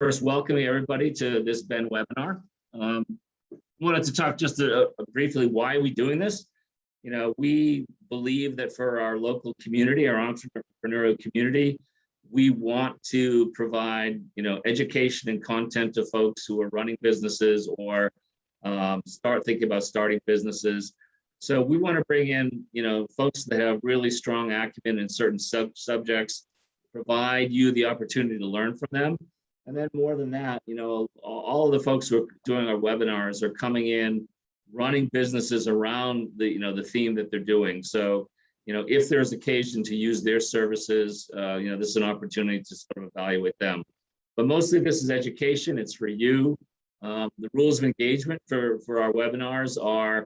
First, welcoming everybody to this Ben webinar. Wanted to talk just briefly why are we doing this. You know, we believe that for our local community, our entrepreneurial community, we want to provide, education and content to folks who are running businesses or start thinking about starting businesses. So we want to bring in, folks that have really strong acumen in certain subjects, provide you the opportunity to learn from them. And then more than that, all of the folks who are doing our webinars are coming in, running businesses around the theme that they're doing. So, if there's occasion to use their services, this is an opportunity to sort of evaluate them. But mostly this is education. It's for you. The rules of engagement for our webinars are,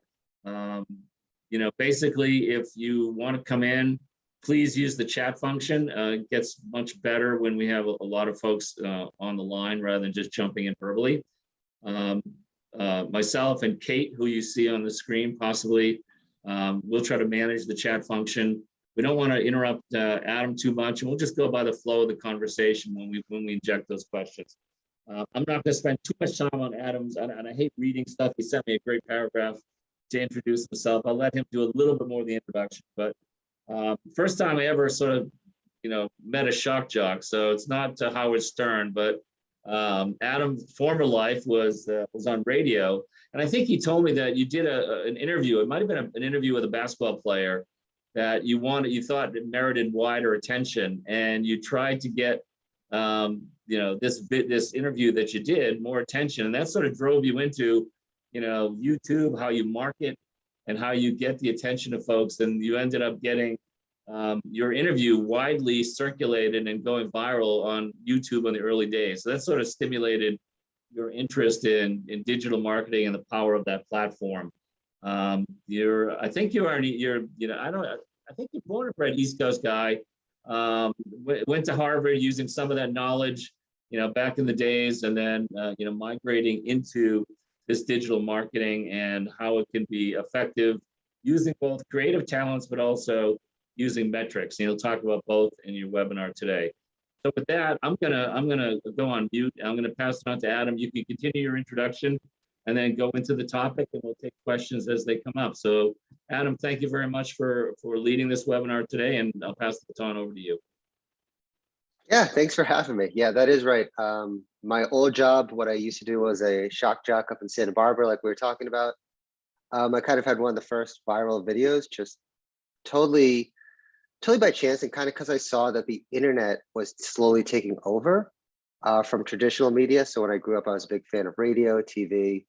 basically, if you want to come in, please use the chat function. It gets much better when we have a lot of folks on the line rather than just jumping in verbally. Myself and Kate, who you see on the screen, possibly, we'll try to manage the chat function. We don't want to interrupt Adam too much, and we'll just go by the flow of the conversation when we inject those questions. I'm not going to spend too much time on Adam's, and I hate reading stuff. He sent me a great paragraph to introduce himself. I'll let him do a little bit more of the introduction, but first time I ever sort of, met a shock jock. So it's not Howard Stern, but Adam's former life was on radio. And I think he told me that you did an interview. It might've been an interview with a basketball player that you thought it merited wider attention. And you tried to get, this interview that you did more attention. And that sort of drove you into, YouTube, how you market, and how you get the attention of folks. And you ended up getting your interview widely circulated and going viral on YouTube in the early days. So that sort of stimulated your interest in digital marketing and the power of that platform. I think you're born and bred East Coast guy. Went to Harvard using some of that knowledge, back in the days, and then, migrating into this digital marketing and how it can be effective using both creative talents, but also using metrics. And you'll talk about both in your webinar today. So with that, I'm gonna go on mute. I'm gonna pass it on to Adam. You can continue your introduction and then go into the topic, and we'll take questions as they come up. So Adam, thank you very much for leading this webinar today, and I'll pass the baton over to you. Yeah, thanks for having me. Yeah, that is right. My old job, what I used to do was a shock jock up in Santa Barbara, like we were talking about. I kind of had one of the first viral videos, just totally by chance, and kind of because I saw that the internet was slowly taking over from traditional media. So when I grew up, I was a big fan of radio, TV,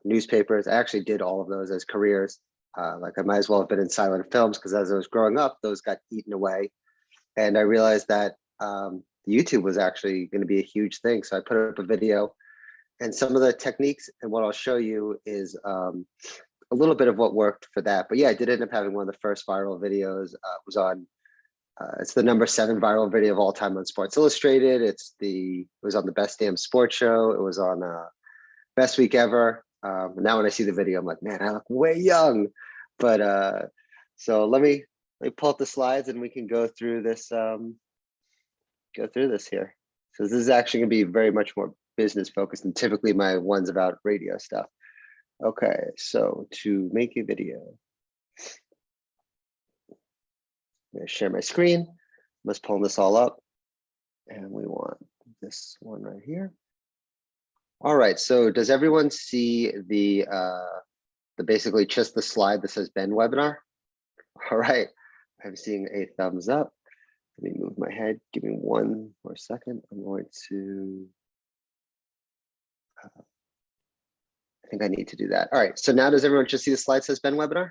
newspapers. I actually did all of those as careers. Like I might as well have been in silent films, because as I was growing up, those got eaten away. And I realized that YouTube was actually going to be a huge thing. So I put up a video, and some of the techniques and what I'll show you is a little bit of what worked for that. But yeah, I did end up having one of the first viral videos. It's the #7 viral video of all time on Sports Illustrated. It was on the Best Damn Sports Show. It was on Best Week Ever. Now when I see the video, I'm like, man, I look way young. But so let me pull up the slides and we can go through this. Here. So this is actually going to be very much more business focused than typically my ones about radio stuff. Okay, so to make a video, I'm going to share my screen. Let's pull this all up, and we want this one right here. All right, so does everyone see the basically just the slide that says Ben webinar? All right, I'm seeing a thumbs up. Let me move my head. Give me one more second. I'm going to, I think I need to do that. All right, so now does everyone just see the slide says Ben webinar?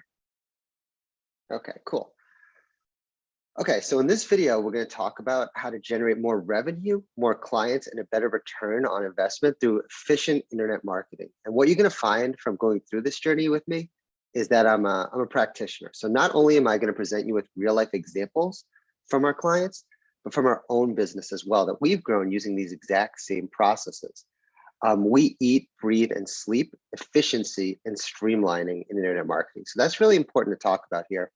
Okay, cool. Okay, so in this video, we're going to talk about how to generate more revenue, more clients, and a better return on investment through efficient internet marketing. And what you're going to find from going through this journey with me is that I'm a practitioner. So not only am I going to present you with real life examples from our clients, but from our own business as well, that we've grown using these exact same processes. We eat, breathe, and sleep efficiency and streamlining in internet marketing. So that's really important to talk about here.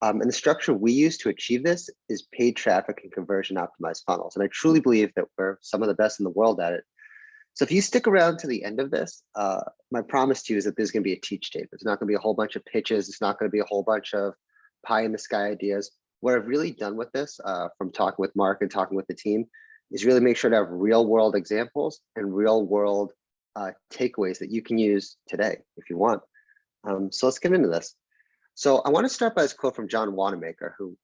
And the structure we use to achieve this is paid traffic and conversion optimized funnels. And I truly believe that we're some of the best in the world at it. So if you stick around to the end of this, my promise to you is that there's going to be a teach tape. It's not going to be a whole bunch of pitches. It's not going to be a whole bunch of pie in the sky ideas. What I've really done with this, from talking with Mark and talking with the team, is really make sure to have real world examples and real world takeaways that you can use today if you want. So let's get into this. So I want to start by this quote from John Wanamaker, who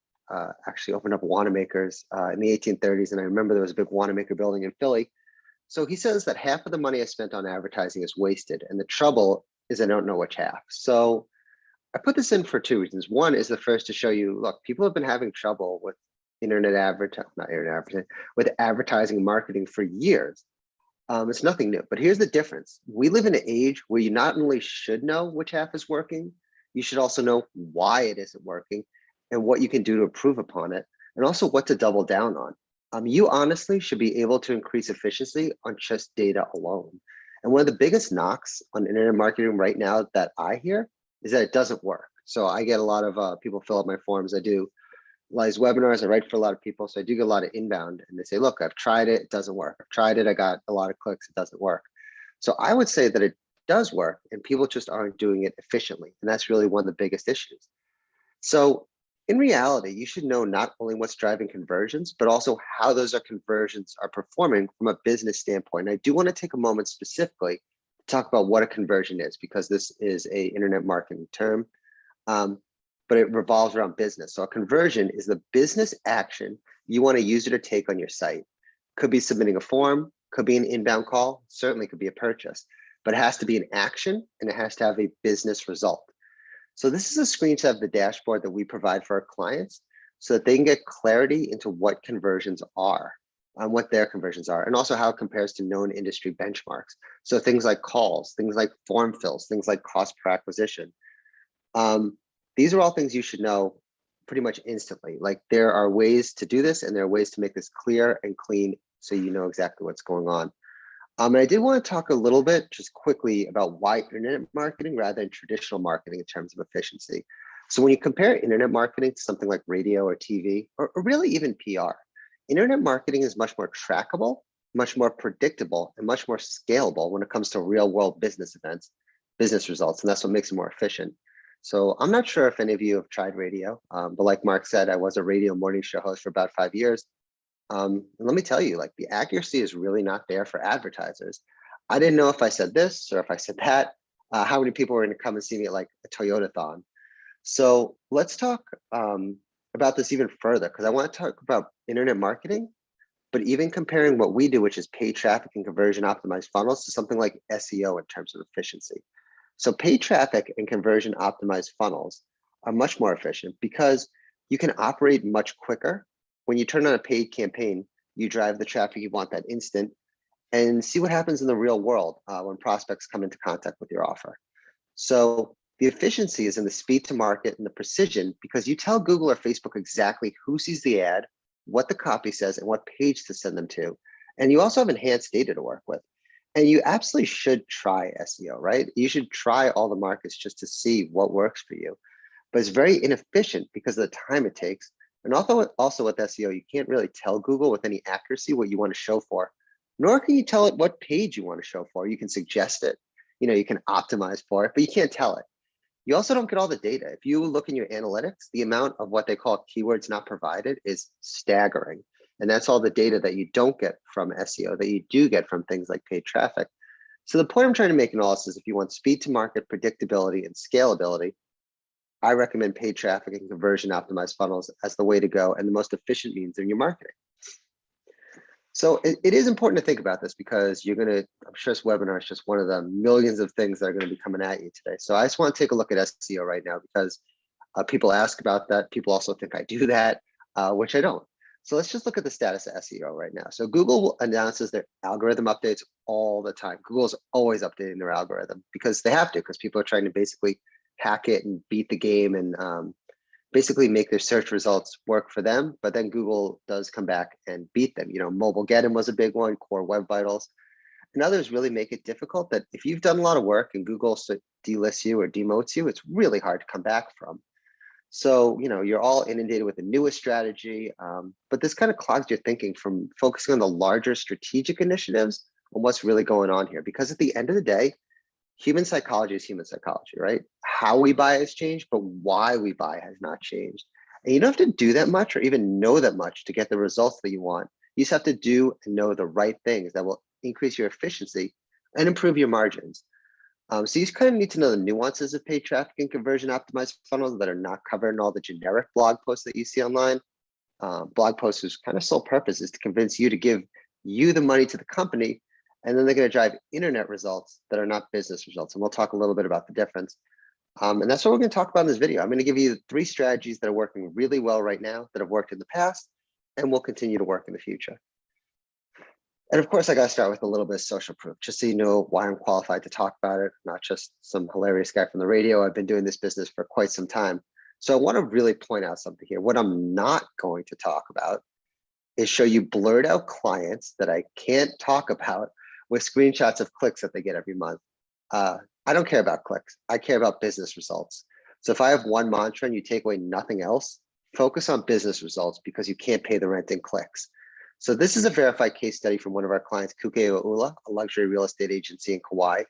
actually opened up Wanamaker's in the 1830s. And I remember there was a big Wanamaker building in Philly. So he says that half of the money I spent on advertising is wasted. And the trouble is I don't know which half. So I put this in for two reasons. One is the first to show you, look, people have been having trouble with with advertising and marketing for years. It's nothing new, but here's the difference. We live in an age where you not only should know which half is working, you should also know why it isn't working and what you can do to improve upon it, and also what to double down on. You honestly should be able to increase efficiency on just data alone. And one of the biggest knocks on internet marketing right now that I hear is that it doesn't work. So I get a lot of people fill out my forms. I do a lot of these webinars. I write for a lot of people. So I do get a lot of inbound and they say, look, I've tried it. It doesn't work. I've tried it. I got a lot of clicks. It doesn't work. So I would say that it does work and people just aren't doing it efficiently. And that's really one of the biggest issues. So in reality, you should know not only what's driving conversions, but also how those conversions are performing from a business standpoint. And I do want to take a moment specifically to talk about what a conversion is, because this is a internet marketing term, but it revolves around business. So a conversion is the business action you want a user to take on your site. Could be submitting a form, could be an inbound call, certainly could be a purchase, but it has to be an action and it has to have a business result. So this is a screenshot of the dashboard that we provide for our clients so that they can get clarity into what conversions are, what their conversions are, and also how it compares to known industry benchmarks. So things like calls, things like form fills, things like cost per acquisition. These are all things you should know pretty much instantly. Like there are ways to do this and there are ways to make this clear and clean so you know exactly what's going on. And I did want to talk a little bit just quickly about why internet marketing rather than traditional marketing in terms of efficiency. So when you compare internet marketing to something like radio or TV, or really even PR, internet marketing is much more trackable, much more predictable, and much more scalable when it comes to real world business events, business results, and that's what makes it more efficient. So I'm not sure if any of you have tried radio, but like Mark said, I was a radio morning show host for about 5 years. And let me tell you, like the accuracy is really not there for advertisers. I didn't know if I said this or if I said that, how many people were going to come and see me at like a Toyota-thon. So let's talk about this even further, because I want to talk about internet marketing, but even comparing what we do, which is paid traffic and conversion optimized funnels, to something like SEO in terms of efficiency. So paid traffic and conversion optimized funnels are much more efficient because you can operate much quicker. When you turn on a paid campaign, you drive the traffic you want that instant and see what happens in the real world when prospects come into contact with your offer. So the efficiency is in the speed to market and the precision, because you tell Google or Facebook exactly who sees the ad, what the copy says, and what page to send them to. And you also have enhanced data to work with. And you absolutely should try SEO, right? You should try all the markets just to see what works for you. But it's very inefficient because of the time it takes. And also with SEO, you can't really tell Google with any accuracy what you want to show for, nor can you tell it what page you want to show for. You can suggest it, you can optimize for it, but you can't tell it. You also don't get all the data. If you look in your analytics, the amount of what they call keywords not provided is staggering. And that's all the data that you don't get from SEO that you do get from things like paid traffic. So the point I'm trying to make in all this is if you want speed to market, predictability, and scalability, I recommend paid traffic and conversion optimized funnels as the way to go and the most efficient means in your marketing. So it is important to think about this because I'm sure this webinar is just one of the millions of things that are going to be coming at you today. So I just want to take a look at SEO right now because people ask about that. People also think I do that, which I don't. So let's just look at the status of SEO right now. So Google announces their algorithm updates all the time. Google's always updating their algorithm because they have to, because people are trying to basically hack it and beat the game and basically make their search results work for them. But then Google does come back and beat them. Mobile Get 'em was a big one, Core Web Vitals. And others really make it difficult that if you've done a lot of work and Google delists you or demotes you, it's really hard to come back from. So, you're all inundated with the newest strategy, but this kind of clogs your thinking from focusing on the larger strategic initiatives and what's really going on here. Because at the end of the day, human psychology is human psychology, right? How we buy has changed, but why we buy has not changed. And you don't have to do that much or even know that much to get the results that you want. You just have to do and know the right things that will increase your efficiency and improve your margins. So you just kind of need to know the nuances of paid traffic and conversion optimized funnels that are not covered in all the generic blog posts that you see online. Blog posts whose kind of sole purpose is to convince you to give you the money to the company, and then they're going to drive internet results that are not business results. And we'll talk a little bit about the difference. And that's what we're going to talk about in this video. I'm going to give you 3 strategies that are working really well right now, that have worked in the past, and will continue to work in the future. And of course, I got to start with a little bit of social proof, just so you know why I'm qualified to talk about it, not just some hilarious guy from the radio. I've been doing this business for quite some time. So I want to really point out something here. What I'm not going to talk about is show you blurred out clients that I can't talk about with screenshots of clicks that they get every month. I don't care about clicks. I care about business results. So if I have one mantra and you take away nothing else, focus on business results, because you can't pay the rent in clicks. So this is a verified case study from one of our clients, Kukui'ula, a luxury real estate agency in Kauai.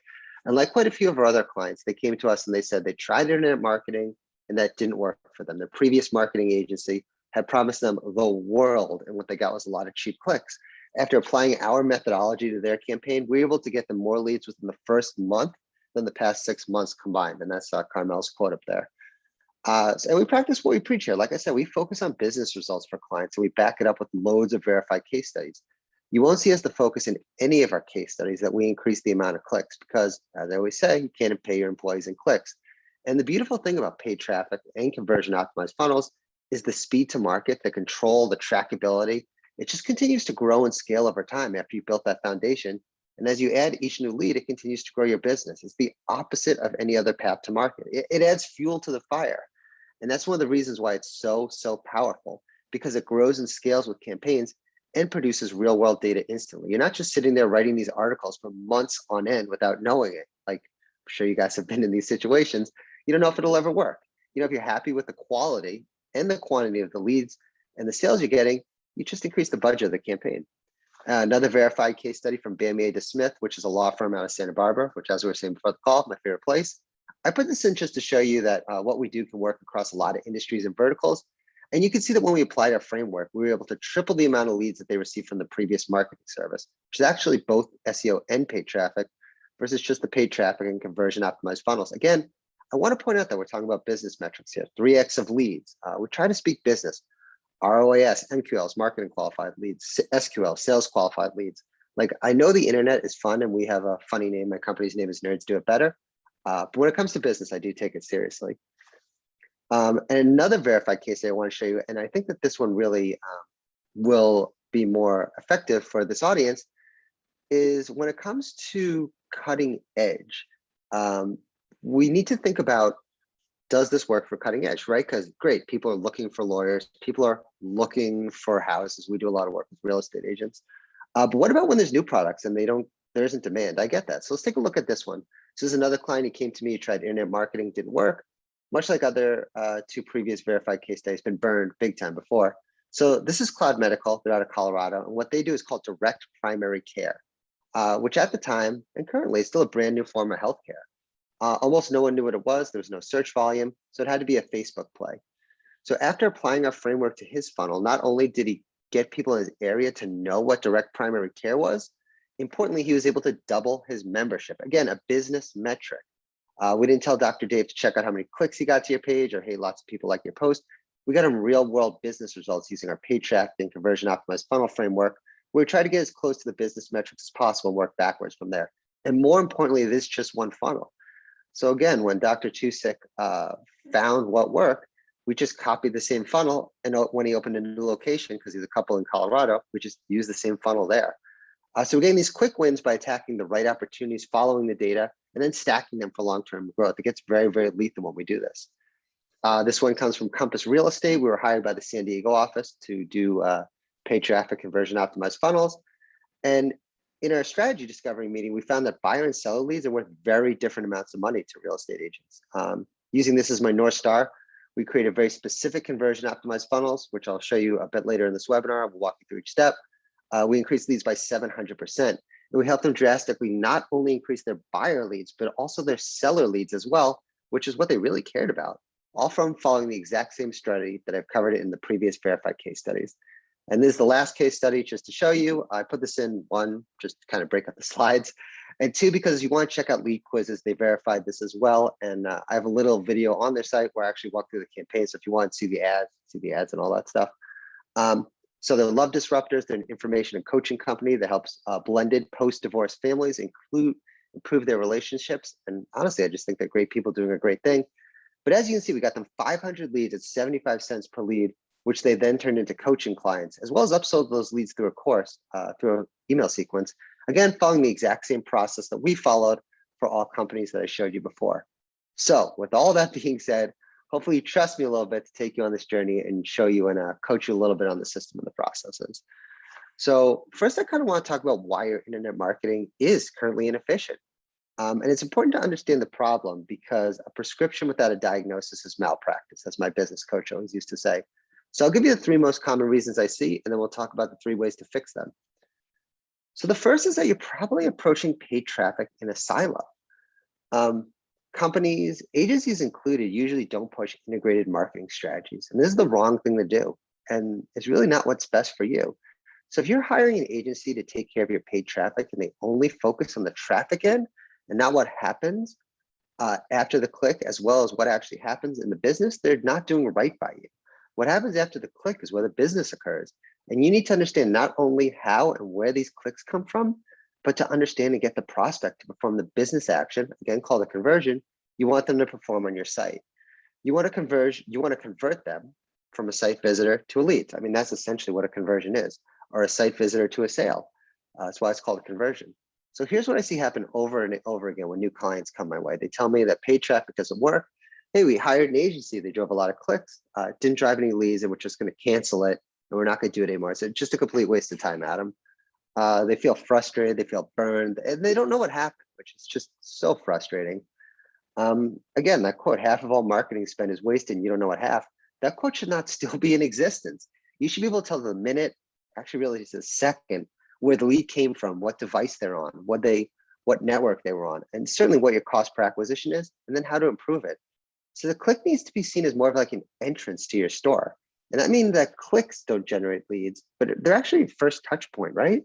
And like quite a few of our other clients, they came to us and they said they tried internet marketing and that didn't work for them. Their previous marketing agency had promised them the world, and what they got was a lot of cheap clicks. After applying our methodology to their campaign, we were able to get them more leads within the first month than the past 6 months combined. And that's Carmel's quote up there. And we practice what we preach here. Like I said, we focus on business results for clients, and we back it up with loads of verified case studies. You won't see us the focus in any of our case studies that we increase the amount of clicks, because as I always say, you can't pay your employees in clicks. And the beautiful thing about paid traffic and conversion optimized funnels is the speed to market, the control, the trackability. It just continues to grow and scale over time after you built that foundation. And as you add each new lead, it continues to grow your business. It's the opposite of any other path to market. It adds fuel to the fire. And that's one of the reasons why it's so powerful, because it grows and scales with campaigns and produces real world data instantly. You're not just sitting there writing these articles for months on end without knowing it. Like, I'm sure you guys have been in these situations. You don't know if it'll ever work. If you're happy with the quality and the quantity of the leads and the sales you're getting, you just increase the budget of the campaign. Another verified case study from Bamier de Smith, which is a law firm out of Santa Barbara, which, as we were saying before the call, my favorite place. I put this in just to show you that what we do can work across a lot of industries and verticals. And you can see that when we applied our framework, we were able to triple the amount of leads that they received from the previous marketing service, which is actually both SEO and paid traffic, versus just the paid traffic and conversion optimized funnels. Again, I want to point out that we're talking about business metrics here, 3x of leads. We try to speak business. ROAS, MQLs, marketing qualified leads, SQL, sales qualified leads. Like, I know the internet is fun and we have a funny name. My company's name is Nerds Do It Better. But when it comes to business, I do take it seriously. And another verified case I want to show you, and I think that this one really will be more effective for this audience, is when it comes to cutting edge. We need to think about, does this work for cutting edge, right? Because great, people are looking for lawyers, people are looking for houses. We do a lot of work with real estate agents. But what about when there's new products and there isn't demand? I get that. So let's take a look at this one. This is another client who came to me, tried internet marketing, didn't work. Much like other 2 previous verified case studies, been burned big time before. So this is Cloud Medical. They're out of Colorado. And what they do is called direct primary care, which at the time and currently is still a brand new form of healthcare. Almost no one knew what it was. There was no search volume. So it had to be a Facebook play. So after applying our framework to his funnel, not only did he get people in his area to know what direct primary care was, importantly, he was able to double his membership. Again, a business metric. We didn't tell Dr. Dave to check out how many clicks he got to your page or, hey, lots of people like your post. We got him real world business results using our paid traffic and conversion optimized funnel framework, where we try to get as close to the business metrics as possible and work backwards from there. And more importantly, this is just one funnel. So again, when Dr. Chusik found what worked, we just copied the same funnel. And when he opened a new location, because he's a couple in Colorado, we just used the same funnel there. So we're getting these quick wins by attacking the right opportunities, following the data, and then stacking them for long-term growth. It gets very, very lethal when we do this. This one comes from Compass Real Estate. We were hired by the San Diego office to do paid traffic conversion optimized funnels. And in our strategy discovery meeting, we found that buyer and seller leads are worth very different amounts of money to real estate agents. Using this as my North Star, We created very specific conversion optimized funnels, which I'll show you a bit later in this webinar. We'll walk you through each step. We increased leads by 700%. And we helped them drastically not only increase their buyer leads, but also their seller leads as well, which is what they really cared about, all from following the exact same strategy that I've covered in the previous verified case studies. And this is the last case study just to show you. I put this in one, just to kind of break up the slides. And two, because you want to check out lead quizzes, they verified this as well. And I have a little video on their site where I actually walk through the campaign. So if you want to see the ads and all that stuff. So they're love disruptors. They're an information and coaching company that helps blended post-divorce families improve their relationships. And honestly, I just think they're great people doing a great thing. But as you can see, we got them 500 leads at 75 cents per lead, which they then turned into coaching clients, as well as upsold those leads through a course, through an email sequence. Again, following the exact same process that we followed for all companies that I showed you before. So with all that being said, hopefully you trust me a little bit to take you on this journey and show you and coach you a little bit on the system and the processes. So first, I kind of want to talk about why your internet marketing is currently inefficient. And it's important to understand the problem because a prescription without a diagnosis is malpractice, as my business coach always used to say. So I'll give you the 3 most common reasons I see, and then we'll talk about the 3 ways to fix them. So the first is that you're probably approaching paid traffic in a silo. Companies, agencies included, usually don't push integrated marketing strategies. And this is the wrong thing to do. And it's really not what's best for you. So if you're hiring an agency to take care of your paid traffic and they only focus on the traffic end and not what happens after the click, as well as what actually happens in the business, they're not doing right by you. What happens after the click is where the business occurs. And you need to understand not only how and where these clicks come from, but to understand and get the prospect to perform the business action, again, called a conversion, you want them to perform on your site. You want to convert them from a site visitor to a lead. I mean, that's essentially what a conversion is, or a site visitor to a sale. That's why it's called a conversion. So here's what I see happen over and over again when new clients come my way. They tell me that paid traffic doesn't work. Hey, we hired an agency, they drove a lot of clicks, didn't drive any leads, and we're just going to cancel it, and we're not going to do it anymore. So it's just a complete waste of time, Adam. They feel frustrated, they feel burned, and they don't know what happened, which is just so frustrating. Again, that quote, half of all marketing spend is wasted and you don't know what half, that quote should not still be in existence. You should be able to tell the minute, actually really just a second, where the lead came from, what device they're on, what network they were on, and certainly what your cost per acquisition is, and then how to improve it. So the click needs to be seen as more of like an entrance to your store. And that means that clicks don't generate leads, but they're actually a first touch point, right?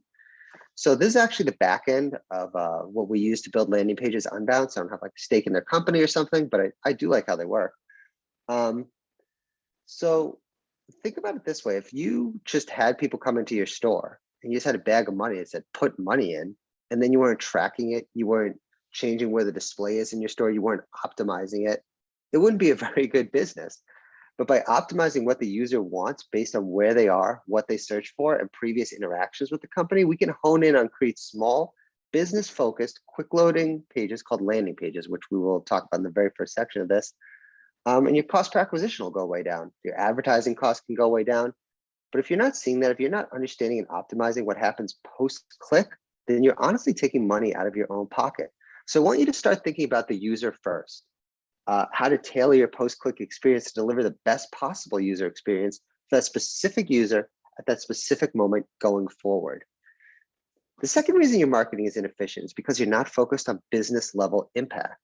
So this is actually the back end of what we use to build landing pages unbound. So I don't have like a stake in their company or something, but I do like how they work. So think about it this way. If you just had people come into your store and you just had a bag of money that said put money in, and then you weren't tracking it, you weren't changing where the display is in your store, you weren't optimizing it, it wouldn't be a very good business. But by optimizing what the user wants based on where they are, what they search for, and previous interactions with the company, we can hone in on create small, business-focused, quick-loading pages called landing pages, which we will talk about in the very first section of this. And your cost per acquisition will go way down. Your advertising costs can go way down. But if you're not seeing that, if you're not understanding and optimizing what happens post-click, then you're honestly taking money out of your own pocket. So I want you to start thinking about the user first. How to tailor your post-click experience to deliver the best possible user experience for that specific user at that specific moment going forward. The second reason your marketing is inefficient is because you're not focused on business level impact.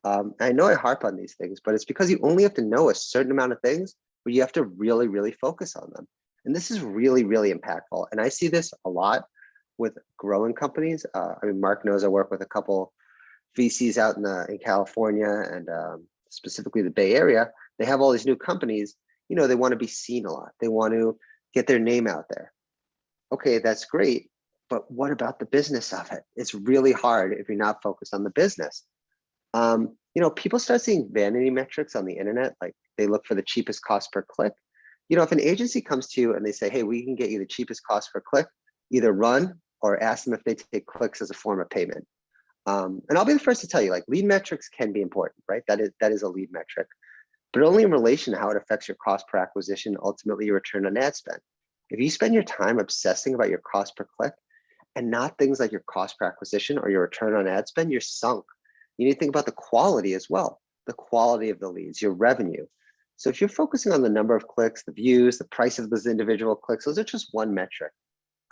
I know I harp on these things, but it's because you only have to know a certain amount of things, but you have to really, really focus on them. And this is really, really impactful. And I see this a lot with growing companies. I mean, Mark knows I work with a couple VCs out in California and specifically the Bay Area. They have all these new companies, you know, they want to be seen a lot. They want to get their name out there. Okay, that's great. But what about the business of it? It's really hard if you're not focused on the business. You know, people start seeing vanity metrics on the internet, like they look for the cheapest cost per click. You know, if an agency comes to you and they say, hey, we can get you the cheapest cost per click, either run or ask them if they take clicks as a form of payment. And I'll be the first to tell you, like, lead metrics can be important, right? That is a lead metric, but only in relation to how it affects your cost per acquisition, ultimately your return on ad spend. If you spend your time obsessing about your cost per click and not things like your cost per acquisition or your return on ad spend, you're sunk. You need to think about the quality as well, the quality of the leads, your revenue. So if you're focusing on the number of clicks, the views, the price of those individual clicks, those are just one metric.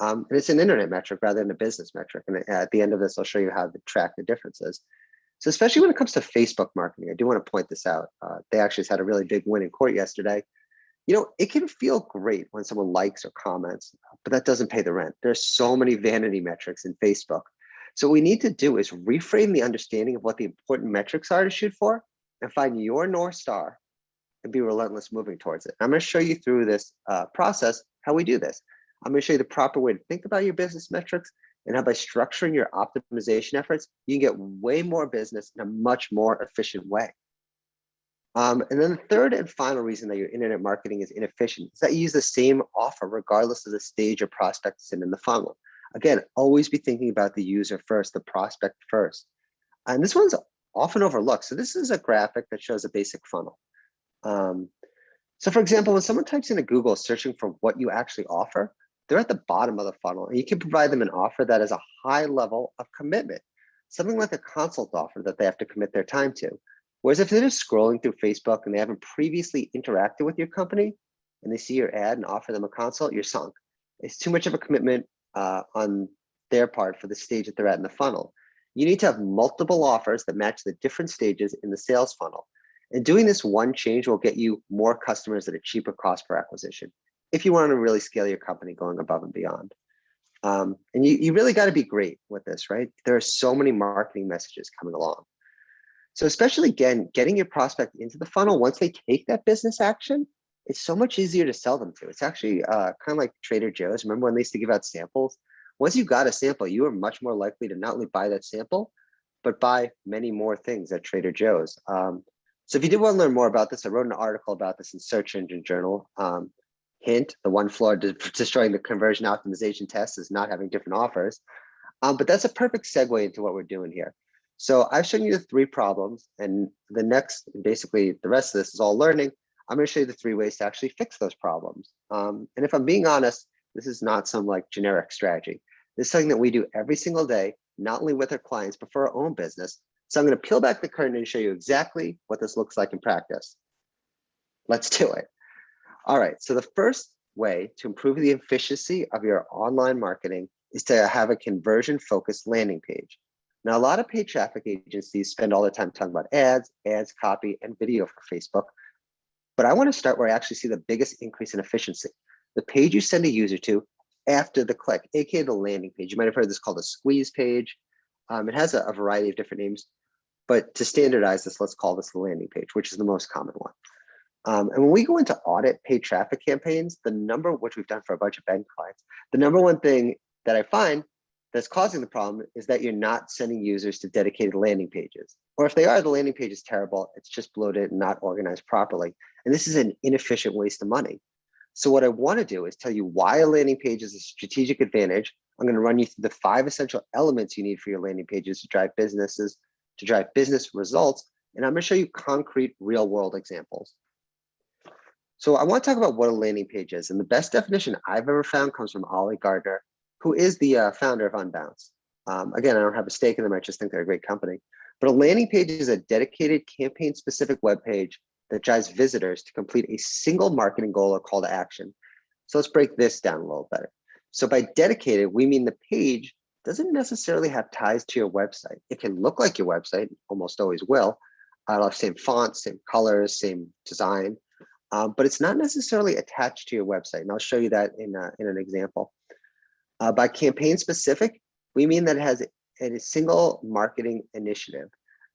And it's an internet metric rather than a business metric. And at the end of this, I'll show you how to track the differences. So especially when it comes to Facebook marketing, I do want to point this out. They actually just had a really big win in court yesterday. You know, it can feel great when someone likes or comments, but that doesn't pay the rent. There's so many vanity metrics in Facebook. So what we need to do is reframe the understanding of what the important metrics are to shoot for and find your North Star and be relentless moving towards it. I'm going to show you through this process how we do this. I'm going to show you the proper way to think about your business metrics and how by structuring your optimization efforts, you can get way more business in a much more efficient way. And then the third and final reason that your internet marketing is inefficient is that you use the same offer regardless of the stage or prospect is in the funnel. Again, always be thinking about the user first, the prospect first. And this one's often overlooked. So this is a graphic that shows a basic funnel. So for example, when someone types into Google searching for what you actually offer, they're at the bottom of the funnel, and you can provide them an offer that has a high level of commitment, something like a consult offer that they have to commit their time to. Whereas if they're just scrolling through Facebook and they haven't previously interacted with your company and they see your ad and offer them a consult, you're sunk. It's too much of a commitment on their part for the stage that they're at in the funnel. You need to have multiple offers that match the different stages in the sales funnel. And doing this one change will get you more customers at a cheaper cost per acquisition if you want to really scale your company going above and beyond. And you really got to be great with this, right? There are so many marketing messages coming along. So especially, again, getting your prospect into the funnel, once they take that business action, it's so much easier to sell them to. It's actually kind of like Trader Joe's. Remember when they used to give out samples? Once you got a sample, you are much more likely to not only buy that sample, but buy many more things at Trader Joe's. So if you did want to learn more about this, I wrote an article about this in Search Engine Journal. Hint, the one flaw to destroying the conversion optimization test is not having different offers. But that's a perfect segue into what we're doing here. So I've shown you the 3 problems, and the next, basically the rest of this is all learning. I'm going to show you the 3 ways to actually fix those problems. And if I'm being honest, this is not some like generic strategy. This is something that we do every single day, not only with our clients, but for our own business. So I'm going to peel back the curtain and show you exactly what this looks like in practice. Let's do it. All right, so the first way to improve the efficiency of your online marketing is to have a conversion-focused landing page. Now, a lot of paid traffic agencies spend all their time talking about ads, copy, and video for Facebook. But I want to start where I actually see the biggest increase in efficiency. The page you send a user to after the click, aka the landing page. You might have heard this called a squeeze page. It has a variety of different names, but to standardize this, let's call this the landing page, which is the most common one. And when we go into audit paid traffic campaigns, which we've done for a bunch of bank clients, the number one thing that I find that's causing the problem is that you're not sending users to dedicated landing pages. Or if they are, the landing page is terrible, it's just bloated and not organized properly. And this is an inefficient waste of money. So what I want to do is tell you why a landing page is a strategic advantage. I'm going to run you through the 5 essential elements you need for your landing pages to drive business results. And I'm going to show you concrete real world examples. So I want to talk about what a landing page is. And the best definition I've ever found comes from Ollie Gardner, who is the founder of Unbounce. Again, I don't have a stake in them. I just think they're a great company. But a landing page is a dedicated campaign-specific web page that drives visitors to complete a single marketing goal or call to action. So let's break this down a little better. So by dedicated, we mean the page doesn't necessarily have ties to your website. It can look like your website, almost always will. It'll have same fonts, same colors, same design, but it's not necessarily attached to your website. And I'll show you that in an example. By campaign specific, we mean that it has a single marketing initiative.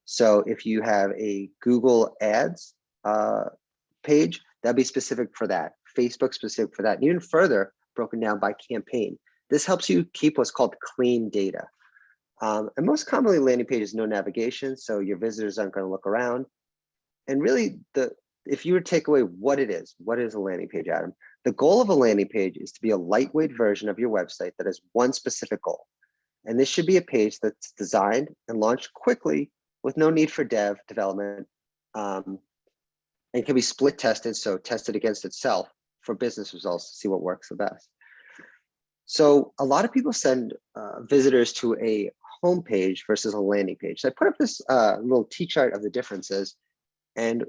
So if you have a Google Ads page, that'd be specific for that. Facebook specific for that. And even further broken down by campaign. This helps you keep what's called clean data. And most commonly landing pages, no navigation, so your visitors aren't going to look around. And really, if you were to take away what is a landing page, Adam? The goal of a landing page is to be a lightweight version of your website that has one specific goal. And this should be a page that's designed and launched quickly with no need for development, and can be split tested, so tested against itself for business results to see what works the best. So a lot of people send visitors to a home page versus a landing page. So I put up this little T-chart of the differences. And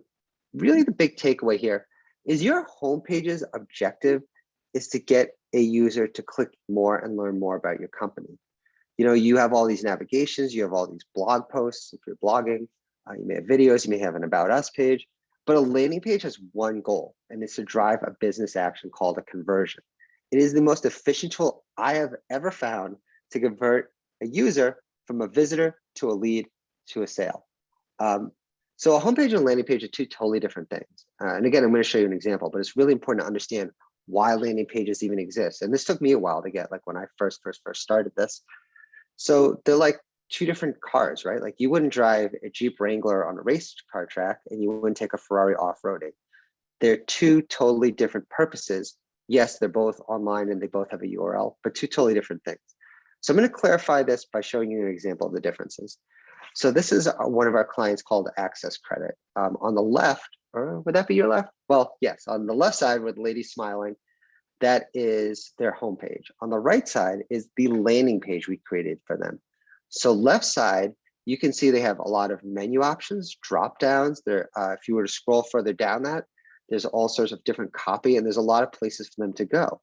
really the big takeaway here is your homepage's objective is to get a user to click more and learn more about your company. You know, you have all these navigations, you have all these blog posts if you're blogging, you may have videos, you may have an About Us page, but a landing page has one goal, and it's to drive a business action called a conversion. It is the most efficient tool I have ever found to convert a user from a visitor to a lead to a sale. So a homepage and a landing page are two totally different things. And again, I'm going to show you an example, but it's really important to understand why landing pages even exist. And this took me a while to get, like when I first started this. So they're like two different cars, right? Like you wouldn't drive a Jeep Wrangler on a race car track and you wouldn't take a Ferrari off-roading. They're two totally different purposes. Yes, they're both online and they both have a URL, but two totally different things. So I'm going to clarify this by showing you an example of the differences. So this is one of our clients called Access Credit. On the left, or would that be your left? Well, yes, on the left side with the lady smiling, that is their homepage. On the right side is the landing page we created for them. So left side, you can see they have a lot of menu options, drop downs. There, if you were to scroll further down that, there's all sorts of different copy and there's a lot of places for them to go.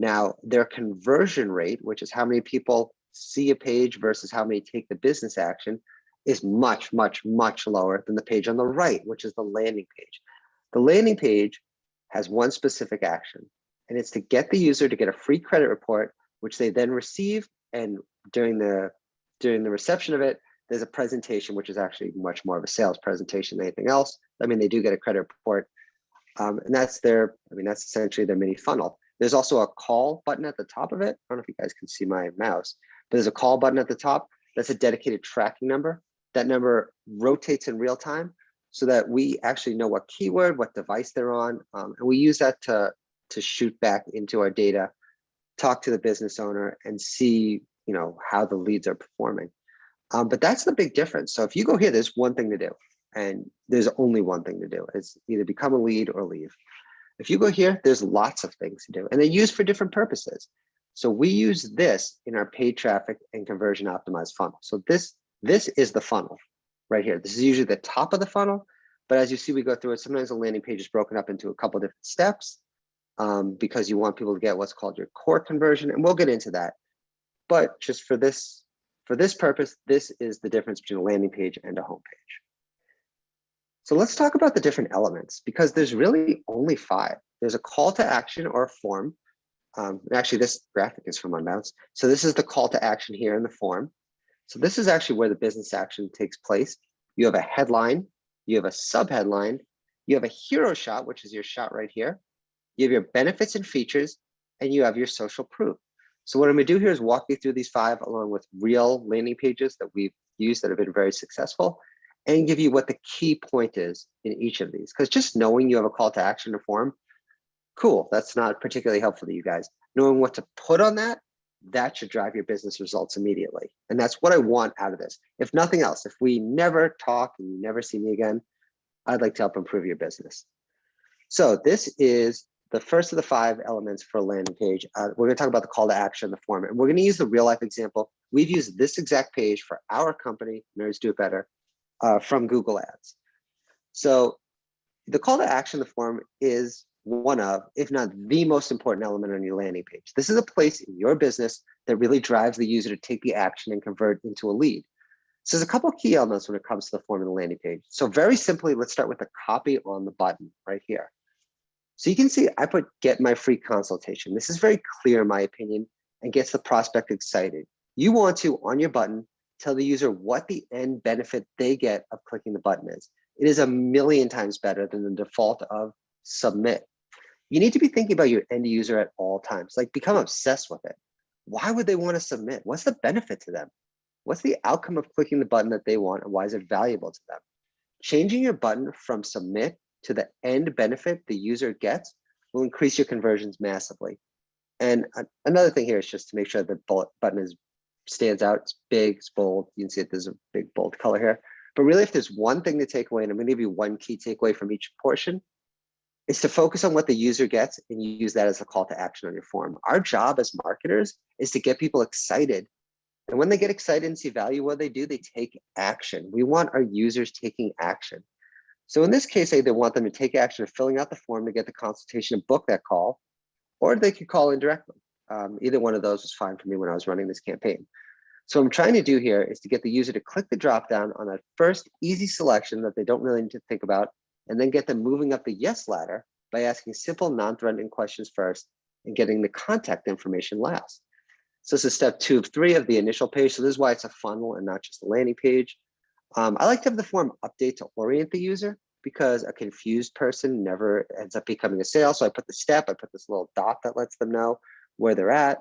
Now, their conversion rate, which is how many people see a page versus how many take the business action, is much, much, much lower than the page on the right, which is the landing page. The landing page has one specific action, and it's to get the user to get a free credit report, which they then receive. And during the reception of it, there's a presentation, which is actually much more of a sales presentation than anything else. I mean, they do get a credit report, and that's that's essentially their mini funnel. There's also a call button at the top of it. I don't know if you guys can see my mouse, but there's a call button at the top. That's a dedicated tracking number. That number rotates in real time so that we actually know what keyword, what device they're on. And we use that to shoot back into our data, talk to the business owner and see, how the leads are performing. But that's the big difference. So if you go here, there's one thing to do, and there's only one thing to do. It's either become a lead or leave. If you go here, there's lots of things to do, and they're used for different purposes. So we use this in our paid traffic and conversion optimized funnel. So this is the funnel right here. This is usually the top of the funnel, but as you see, we go through it. Sometimes the landing page is broken up into a couple different steps because you want people to get what's called your core conversion, and we'll get into that. But just for this purpose, this is the difference between a landing page and a home page. So let's talk about the different elements, because there's really only 5. There's a call to action or a form. Actually, this graphic is from Unbounce. So this is the call to action here in the form. So this is actually where the business action takes place. You have a headline, you have a subheadline, you have a hero shot, which is your shot right here. You have your benefits and features, and you have your social proof. So what I'm gonna do here is walk you through these 5 along with real landing pages that we've used that have been very successful, and give you what the key point is in each of these. Because just knowing you have a call to action or form, cool, that's not particularly helpful to you guys. Knowing what to put on that should drive your business results immediately. And that's what I want out of this. If nothing else, if we never talk and you never see me again, I'd like to help improve your business. So this is the first of the 5 elements for a landing page. We're going to talk about the call to action, the form, and we're going to use the real life example. We've used this exact page for our company, Nerds Do It Better, from Google Ads. So the call to action, the form, is one of, if not the most important element on your landing page. This is a place in your business that really drives the user to take the action and convert into a lead. So there's a couple of key elements when it comes to the form and the landing page. So very simply, let's start with the copy on the button right here. So you can see I put get my free consultation. This is very clear in my opinion and gets the prospect excited. You want to, on your button, tell the user what the end benefit they get of clicking the button is. It is a million times better than the default of submit. You need to be thinking about your end user at all times, like become obsessed with it. Why would they want to submit? What's the benefit to them? What's the outcome of clicking the button that they want, and why is it valuable to them? Changing your button from submit to the end benefit the user gets will increase your conversions massively. And another thing here is just to make sure the button stands out. It's big, it's bold. You can see it, there's a big bold color here. But really, if there's one thing to take away, and I'm going to give you one key takeaway from each portion, is to focus on what the user gets and you use that as a call to action on your form. Our job as marketers is to get people excited. And when they get excited and see value, what they do, they take action. We want our users taking action. So in this case, I either want them to take action of filling out the form to get the consultation and book that call, or they could call in directly. Either one of those was fine for me when I was running this campaign. So what I'm trying to do here is to get the user to click the dropdown on that first easy selection that they don't really need to think about, and then get them moving up the yes ladder by asking simple, non-threatening questions first and getting the contact information last. So this is step 2 of 3 of the initial page. So this is why it's a funnel and not just a landing page. I like to have the form update to orient the user, because a confused person never ends up becoming a sale. So I put the step, I put this little dot that lets them know where they're at,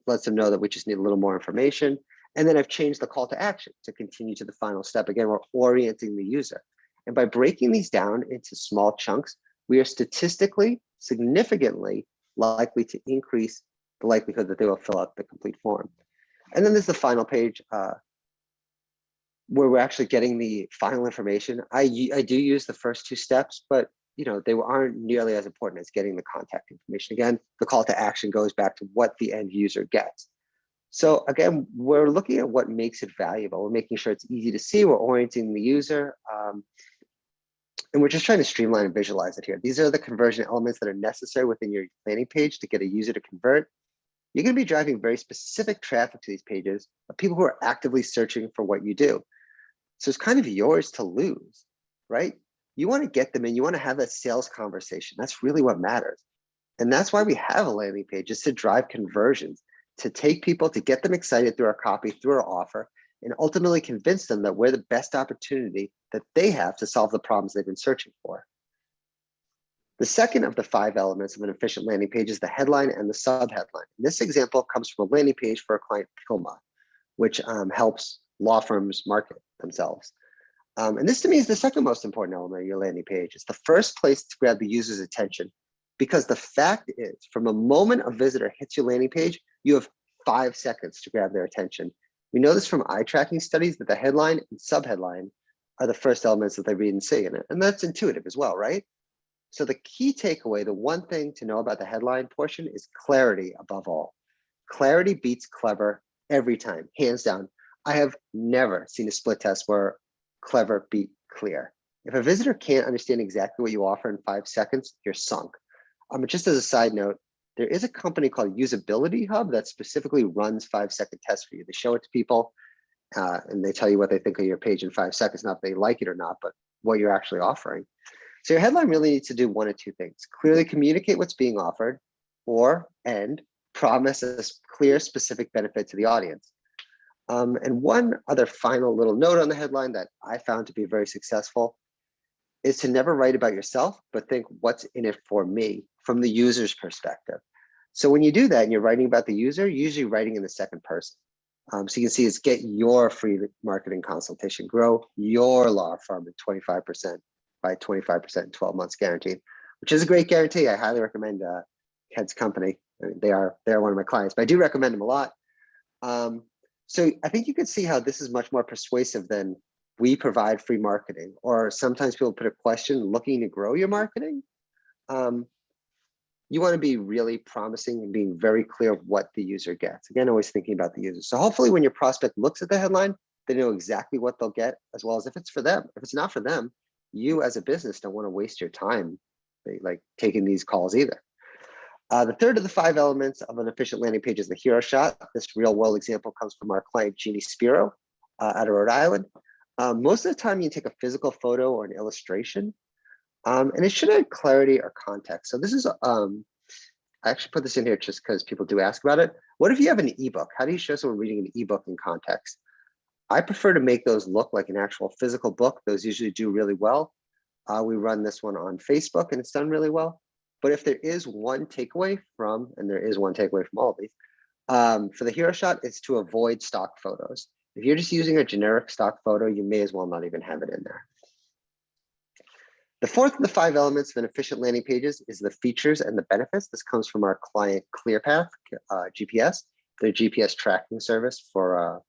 lets them know that we just need a little more information. And then I've changed the call to action to continue to the final step. Again, we're orienting the user. And by breaking these down into small chunks, we are statistically significantly likely to increase the likelihood that they will fill out the complete form. And then there's the final page where we're actually getting the final information. I do use the first 2 steps, but they aren't nearly as important as getting the contact information. Again, the call to action goes back to what the end user gets. So again, we're looking at what makes it valuable. We're making sure it's easy to see. We're orienting the user. And we're just trying to streamline and visualize it here. These are the conversion elements that are necessary within your landing page to get a user to convert. You're going to be driving very specific traffic to these pages of people who are actively searching for what you do. So it's kind of yours to lose, right? You want to get them in, you want to have that sales conversation. That's really what matters. And that's why we have a landing page, is to drive conversions, to take people, to get them excited through our copy, through our offer, and ultimately convince them that we're the best opportunity that they have to solve the problems they've been searching for. The second of the 5 elements of an efficient landing page is the headline and the subheadline. This example comes from a landing page for a client, Puma, which helps law firms market themselves. And this to me is the second most important element of your landing page. It's the first place to grab the user's attention, because the fact is, from the moment a visitor hits your landing page, you have 5 seconds to grab their attention. We know this from eye tracking studies that the headline and subheadline are the first elements that they read and see in it. And that's intuitive as well, right? So the key takeaway, the one thing to know about the headline portion, is clarity above all. Clarity beats clever every time, hands down. I have never seen a split test where clever beat clear. If a visitor can't understand exactly what you offer in 5 seconds, you're sunk. Just as a side note, there is a company called Usability Hub that specifically runs 5-second tests for you. They show it to people and they tell you what they think of your page in 5 seconds, not if they like it or not, but what you're actually offering. So your headline really needs to do one of 2 things: clearly communicate what's being offered, and promise a clear, specific benefit to the audience. And one other final little note on the headline that I found to be very successful is to never write about yourself, but think, what's in it for me from the user's perspective. So when you do that and you're writing about the user, you're usually writing in the second person. So you can see it's get your free marketing consultation, grow your law firm at 25% by 25% in 12 months guaranteed, which is a great guarantee. I highly recommend Ked's company. I mean, they're one of my clients, but I do recommend them a lot. So I think you can see how this is much more persuasive than we provide free marketing, or sometimes people put a question looking to grow your marketing. You want to be really promising and being very clear of what the user gets. Again, always thinking about the user. So hopefully when your prospect looks at the headline, they know exactly what they'll get, as well as if it's for them. If it's not for them, you as a business don't want to waste your time like taking these calls either. The third of the 5 elements of an efficient landing page is the hero shot. This real world example comes from our client, Jeannie Spiro, out of Rhode Island. Most of the time you take a physical photo or an illustration, and it should add clarity or context. So this is, I actually put this in here just because people do ask about it. What if you have an ebook? How do you show someone reading an ebook in context? I prefer to make those look like an actual physical book. Those usually do really well. We run this one on Facebook and it's done really well. But if there is one takeaway from, and there is one takeaway from all of these, for the hero shot, it's to avoid stock photos. If you're just using a generic stock photo, you may as well not even have it in there. The fourth of the 5 elements of an efficient landing pages is the features and the benefits. This comes from our client ClearPath GPS, their GPS tracking service for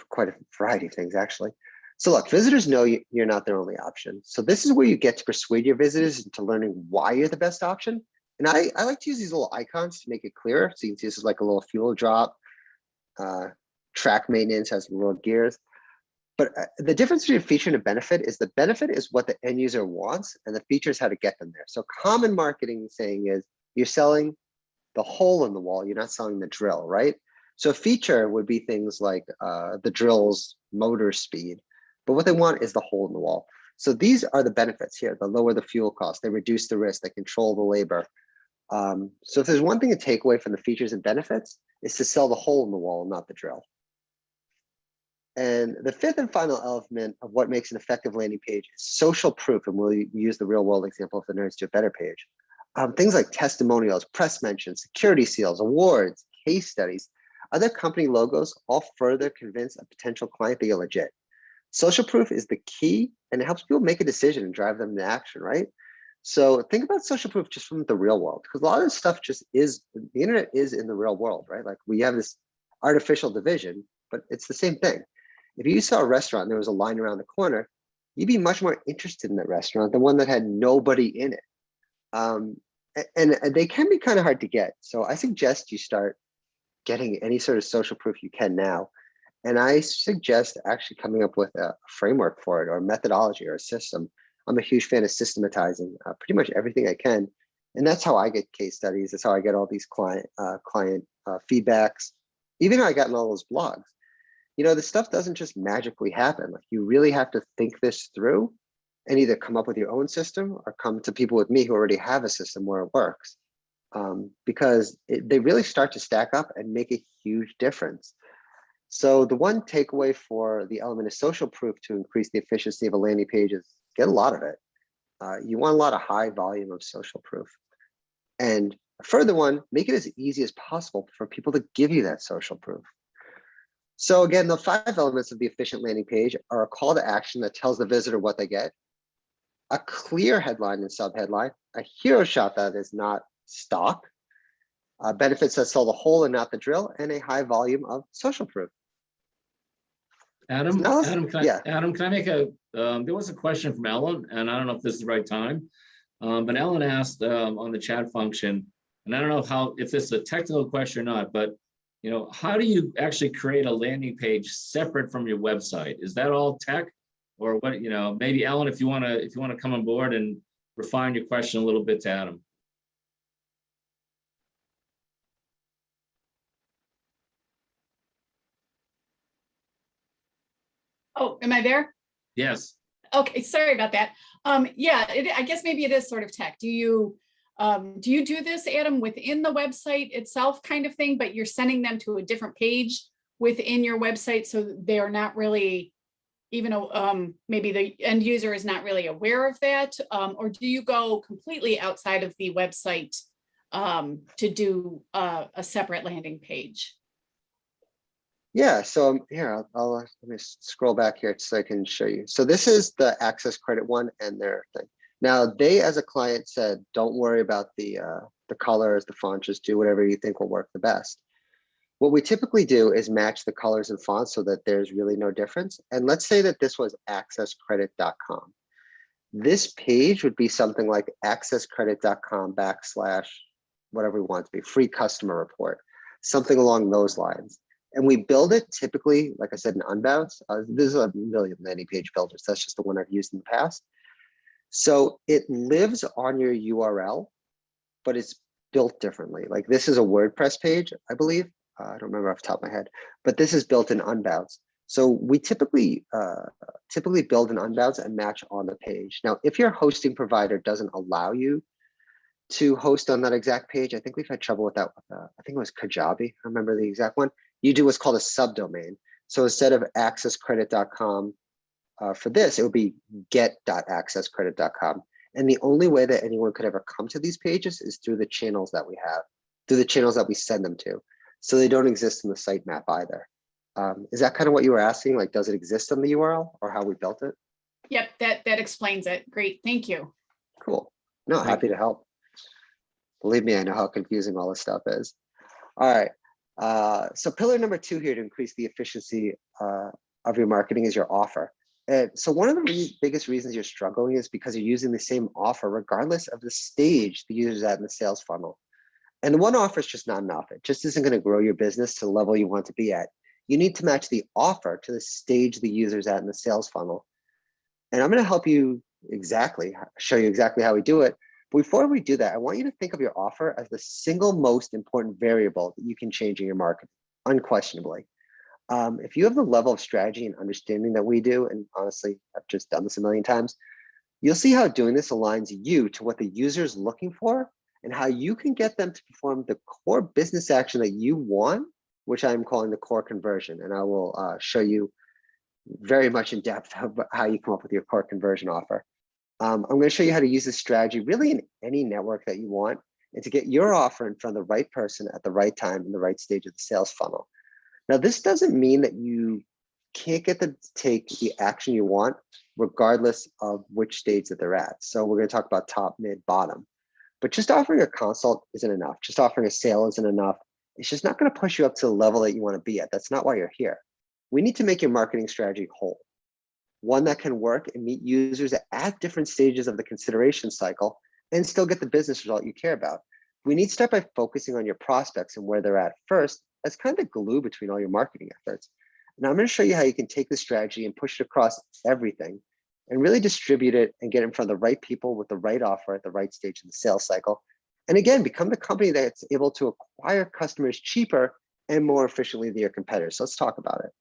quite a variety of things, actually. So look, visitors know you're not their only option. So this is where you get to persuade your visitors into learning why you're the best option. And I like to use these little icons to make it clearer. So you can see this is like a little fuel drop. Track maintenance has little gears. But the difference between a feature and a benefit is the benefit is what the end user wants, and the feature is how to get them there. So common marketing saying is you're selling the hole in the wall, you're not selling the drill, right? So a feature would be things like the drill's motor speed, but what they want is the hole in the wall. So these are the benefits here. They lower the fuel cost, they reduce the risk, they control the labor. So if there's one thing to take away from the features and benefits, is to sell the hole in the wall, not the drill. And the fifth and final element of what makes an effective landing page is social proof. And we'll use the real world example of the Nerds Do It Better page. Things like testimonials, press mentions, security seals, awards, case studies, other company logos all further convince a potential client that you're legit. Social proof is the key, and it helps people make a decision and drive them to action, right? So think about social proof just from the real world, because a lot of this stuff just is, the internet is in the real world, right? Like we have this artificial division, but it's the same thing. If you saw a restaurant and there was a line around the corner, you'd be much more interested in that restaurant than one that had nobody in it. And they can be kind of hard to get. So I suggest you start getting any sort of social proof you can now. And I suggest actually coming up with a framework for it, or a methodology, or a system. I'm a huge fan of systematizing pretty much everything I can. And that's how I get case studies. That's how I get all these client feedbacks, even how I got in all those blogs. You know, this stuff doesn't just magically happen. Like you really have to think this through and either come up with your own system or come to people with me who already have a system where it works. Because they really start to stack up and make a huge difference. So the one takeaway for the element of social proof to increase the efficiency of a landing page is get a lot of it. You want a lot of high volume of social proof. And a further one, make it as easy as possible for people to give you that social proof. So again, the 5 elements of the efficient landing page are a call to action that tells the visitor what they get, a clear headline and subheadline, a hero shot that is not stock, benefits that sell the whole and not the drill, and a high volume of social proof. Adam, Now, Adam, yeah. Adam, can I make a, there was a question from Ellen, and I don't know if this is the right time, but Ellen asked on the chat function, and I don't know if this is a technical question or not, but you know, how do you actually create a landing page separate from your website? Is that all tech, or what? You know, maybe Ellen, if you want to come on board and refine your question a little bit to Adam. Oh, am I there? Yes. Okay, sorry about that. Yeah, I guess maybe it is sort of tech. Do you do this, Adam, within the website itself kind of thing, but you're sending them to a different page within your website so they are not really, even though maybe the end user is not really aware of that, or do you go completely outside of the website to do a separate landing page? Yeah, so here, let me scroll back here so I can show you. So this is the access credit one and their thing. Now they, as a client, said, don't worry about the colors, the fonts, just do whatever you think will work the best. What we typically do is match the colors and fonts so that there's really no difference. And let's say that this was accesscredit.com. This page would be something like accesscredit.com / whatever we want it to be, free customer report, something along those lines. And we build it typically, like I said, in Unbounce. There's a million landing page builders. That's just the one I've used in the past. So it lives on your URL, but it's built differently. Like this is a WordPress page, I believe. I don't remember off the top of my head, but this is built in Unbounce. So we typically build an Unbounce and match on the page. Now, if your hosting provider doesn't allow you to host on that exact page, I think we've had trouble with that. I think it was Kajabi. I remember the exact one. You do what's called a subdomain. So instead of accesscredit.com for this, it would be get.accesscredit.com. And the only way that anyone could ever come to these pages is through the channels that we have, through the channels that we send them to. So they don't exist in the sitemap either. Is that kind of what you were asking? Like, does it exist on the URL or how we built it? Yep, that explains it. Great, thank you. Cool. No, happy to help. Believe me, I know how confusing all this stuff is. All right. So pillar number 2 here to increase the efficiency of your marketing is your offer. And so one of the biggest reasons you're struggling is because you're using the same offer regardless of the stage the user's at in the sales funnel. And one offer is just not enough. It just isn't going to grow your business to the level you want to be at. You need to match the offer to the stage the user's at in the sales funnel. And I'm going to help you show you exactly how we do it. But before we do that, I want you to think of your offer as the single most important variable that you can change in your marketing, unquestionably. If you have the level of strategy and understanding that we do, and honestly, I've just done this a million times, you'll see how doing this aligns you to what the user is looking for and how you can get them to perform the core business action that you want, which I'm calling the core conversion. And I will show you very much in depth how you come up with your core conversion offer. I'm going to show you how to use this strategy really in any network that you want and to get your offer in front of the right person at the right time in the right stage of the sales funnel. Now, this doesn't mean that you can't get them to take the action you want, regardless of which stage that they're at. So we're going to talk about top, mid, bottom. But just offering a consult isn't enough. Just offering a sale isn't enough. It's just not going to push you up to the level that you want to be at. That's not why you're here. We need to make your marketing strategy whole, one that can work and meet users at different stages of the consideration cycle and still get the business result you care about. We need to start by focusing on your prospects and where they're at first as kind of glue between all your marketing efforts. And I'm going to show you how you can take this strategy and push it across everything and really distribute it and get in front of the right people with the right offer at the right stage in the sales cycle. And again, become the company that's able to acquire customers cheaper and more efficiently than your competitors. So let's talk about it.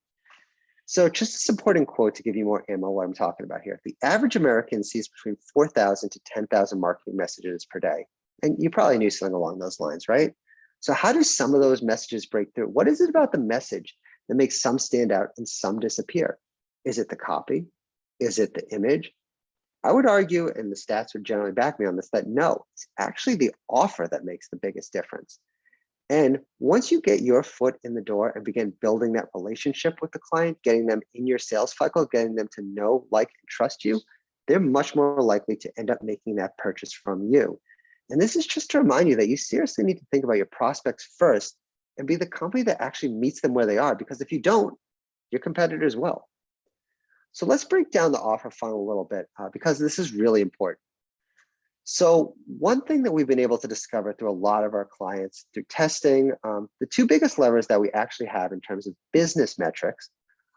So just a supporting quote to give you more ammo what I'm talking about here. The average American sees between 4,000 to 10,000 marketing messages per day. And you probably knew something along those lines, right? So how do some of those messages break through? What is it about the message that makes some stand out and some disappear? Is it the copy? Is it the image? I would argue, and the stats would generally back me on this, that no, it's actually the offer that makes the biggest difference. And once you get your foot in the door and begin building that relationship with the client, getting them in your sales cycle, getting them to know, like, and trust you, they're much more likely to end up making that purchase from you. And this is just to remind you that you seriously need to think about your prospects first and be the company that actually meets them where they are. Because if you don't, your competitors will. So let's break down the offer funnel a little bit because this is really important. So one thing that we've been able to discover through a lot of our clients through testing, the two biggest levers that we actually have in terms of business metrics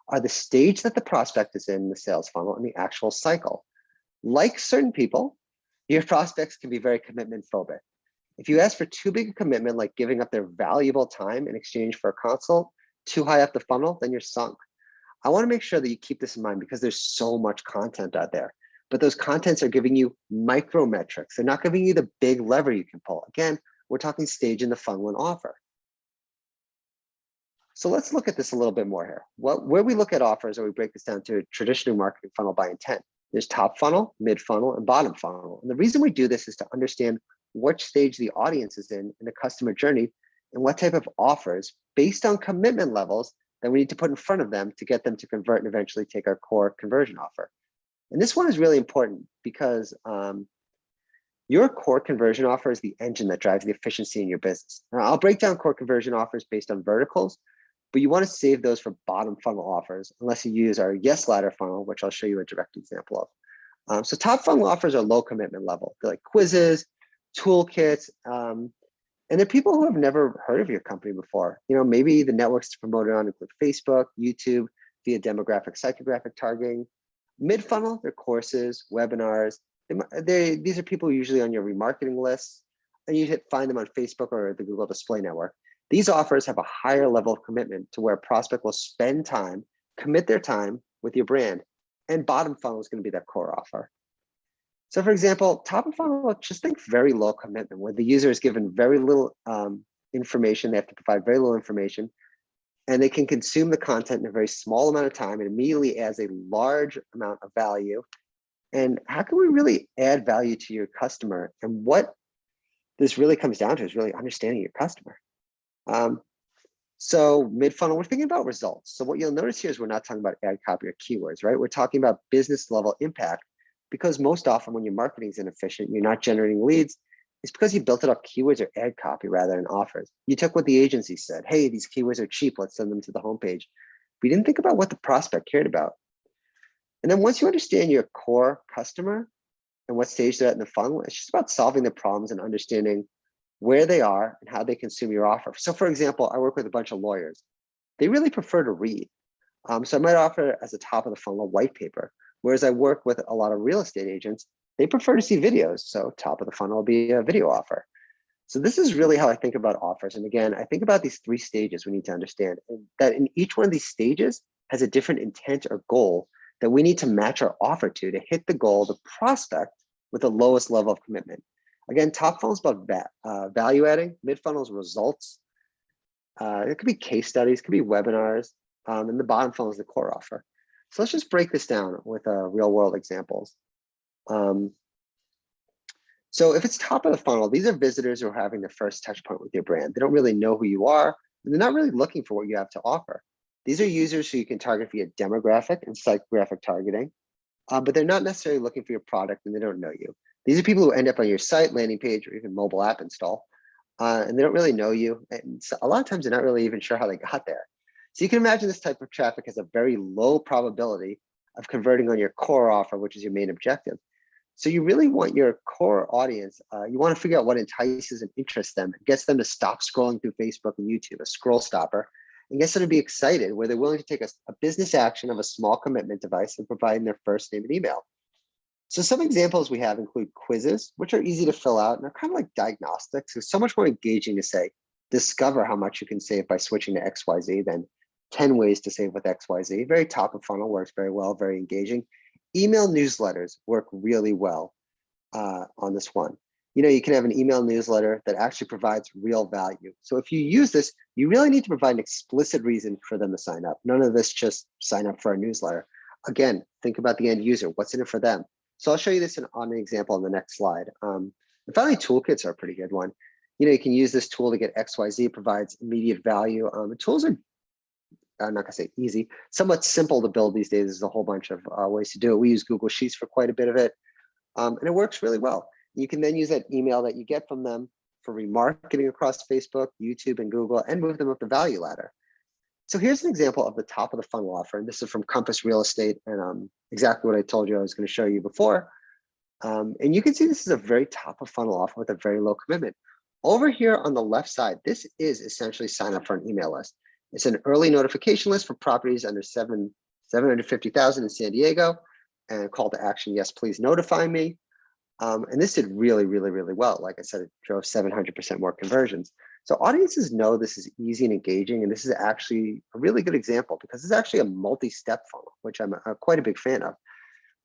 are the stage that the prospect is in the sales funnel and the actual cycle. Like certain people, your prospects can be very commitment phobic. If you ask for too big a commitment, like giving up their valuable time in exchange for a consult, too high up the funnel, then you're sunk. I want to make sure that you keep this in mind because there's so much content out there. But those contents are giving you micro metrics. They're not giving you the big lever you can pull. Again, we're talking stage in the funnel and offer. So let's look at this a little bit more here. Where we look at offers, or we break this down to a traditional marketing funnel by intent. There's top funnel, mid funnel, and bottom funnel. And the reason we do this is to understand what stage the audience is in the customer journey and what type of offers based on commitment levels that we need to put in front of them to get them to convert and eventually take our core conversion offer. And this one is really important because your core conversion offer is the engine that drives the efficiency in your business. Now, I'll break down core conversion offers based on verticals, but you want to save those for bottom funnel offers unless you use our yes ladder funnel, which I'll show you a direct example of. So top funnel offers are low commitment level. They're like quizzes, toolkits, and they're people who have never heard of your company before. You know, maybe the networks to promote it on include Facebook, YouTube, via demographic, psychographic targeting. Mid-funnel, they're courses, webinars. These are people usually on your remarketing lists, and you find them on Facebook or the Google Display Network. These offers have a higher level of commitment to where a prospect will spend time, commit their time with your brand, and bottom funnel is going to be that core offer. So for example, top of funnel, just think very low commitment, where the user is given very little information. They have to provide very little information, and they can consume the content in a very small amount of time and immediately adds a large amount of value. And how can we really add value to your customer? And what this really comes down to is really understanding your customer. So mid-funnel, we're thinking about results. So what you'll notice here is we're not talking about ad copy or keywords, right? We're talking about business level impact, because most often when your marketing is inefficient, you're not generating leads, it's because you built it up keywords or ad copy rather than offers. You took what the agency said, hey, these keywords are cheap, let's send them to the homepage. We didn't think about what the prospect cared about. And then once you understand your core customer and what stage they're at in the funnel, it's just about solving the problems and understanding where they are and how they consume your offer. So for example, I work with a bunch of lawyers. they really prefer to read. So I might offer as a top of the funnel a white paper, whereas I work with a lot of real estate agents, they prefer to see videos. So top of the funnel will be a video offer. So this is really how I think about offers. And again, I think about these 3 stages we need to understand, and that in each one of these stages has a different intent or goal that we need to match our offer to hit the goal, the prospect, with the lowest level of commitment. Again, top funnel is about value adding, mid funnel is results. It could be case studies, could be webinars, and the bottom funnel is the core offer. So let's just break this down with real world examples. So if it's top of the funnel, these are visitors who are having their first touch point with your brand. They don't really know who you are, and they're not really looking for what you have to offer. These are users who you can target via demographic and psychographic targeting, but they're not necessarily looking for your product and they don't know you. These are people who end up on your site, landing page, or even mobile app install, and they don't really know you. And so a lot of times they're not really even sure how they got there. So you can imagine this type of traffic has a very low probability of converting on your core offer, which is your main objective. So you really want your core audience, you want to figure out what entices and interests them, and gets them to stop scrolling through Facebook and YouTube, a scroll stopper, and gets them to be excited, where they're willing to take a business action of a small commitment device and providing their first name and email. So some examples we have include quizzes, which are easy to fill out and they're kind of like diagnostics. It's so much more engaging to say, discover how much you can save by switching to XYZ than 10 ways to save with XYZ. Very top of funnel, works very well, very engaging. Email newsletters work really well on this one. You know, you can have an email newsletter that actually provides real value. So if you use this, you really need to provide an explicit reason for them to sign up. None of this just sign up for a newsletter. Again, think about the end user. What's in it for them? So I'll show you this on an example on the next slide. And finally, toolkits are a pretty good one. You know, you can use this tool to get XYZ, provides immediate value. The tools are, I'm not gonna say easy, somewhat simple to build these days. There's a whole bunch of ways to do it. We use Google Sheets for quite a bit of it, and it works really well. You can then use that email that you get from them for remarketing across Facebook, YouTube, and Google, and move them up the value ladder. So here's an example of the top of the funnel offer, and this is from Compass Real Estate, and exactly what I told you I was going to show you before. And you can see this is a very top of funnel offer with a very low commitment. Over here on the left side, this is essentially sign up for an email list. It's an early notification list for properties under 750,000 in San Diego, and call to action, yes, please notify me. And this did really, really, really well. Like I said, it drove 700% more conversions. So audiences know this is easy and engaging, and this is actually a really good example because it's actually a multi-step funnel, which I'm quite a big fan of.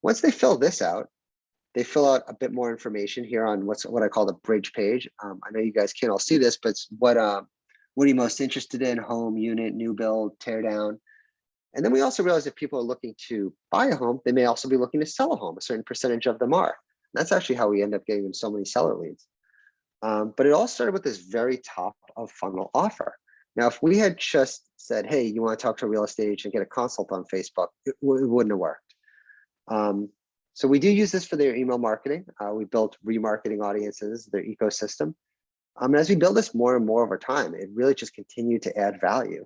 Once they fill this out, they fill out a bit more information here on what I call the bridge page. I know you guys can't all see this, but it's what are you most interested in? Home, unit, new build, tear down. And then we also realize if people are looking to buy a home, they may also be looking to sell a home. A certain percentage of them are. That's actually how we end up getting them so many seller leads. But it all started with this very top of funnel offer. Now, if we had just said, hey, you want to talk to a real estate agent and get a consult on Facebook, it wouldn't have worked. So we do use this for their email marketing. We built remarketing audiences, their ecosystem. As we build this more and more over time, it really just continued to add value.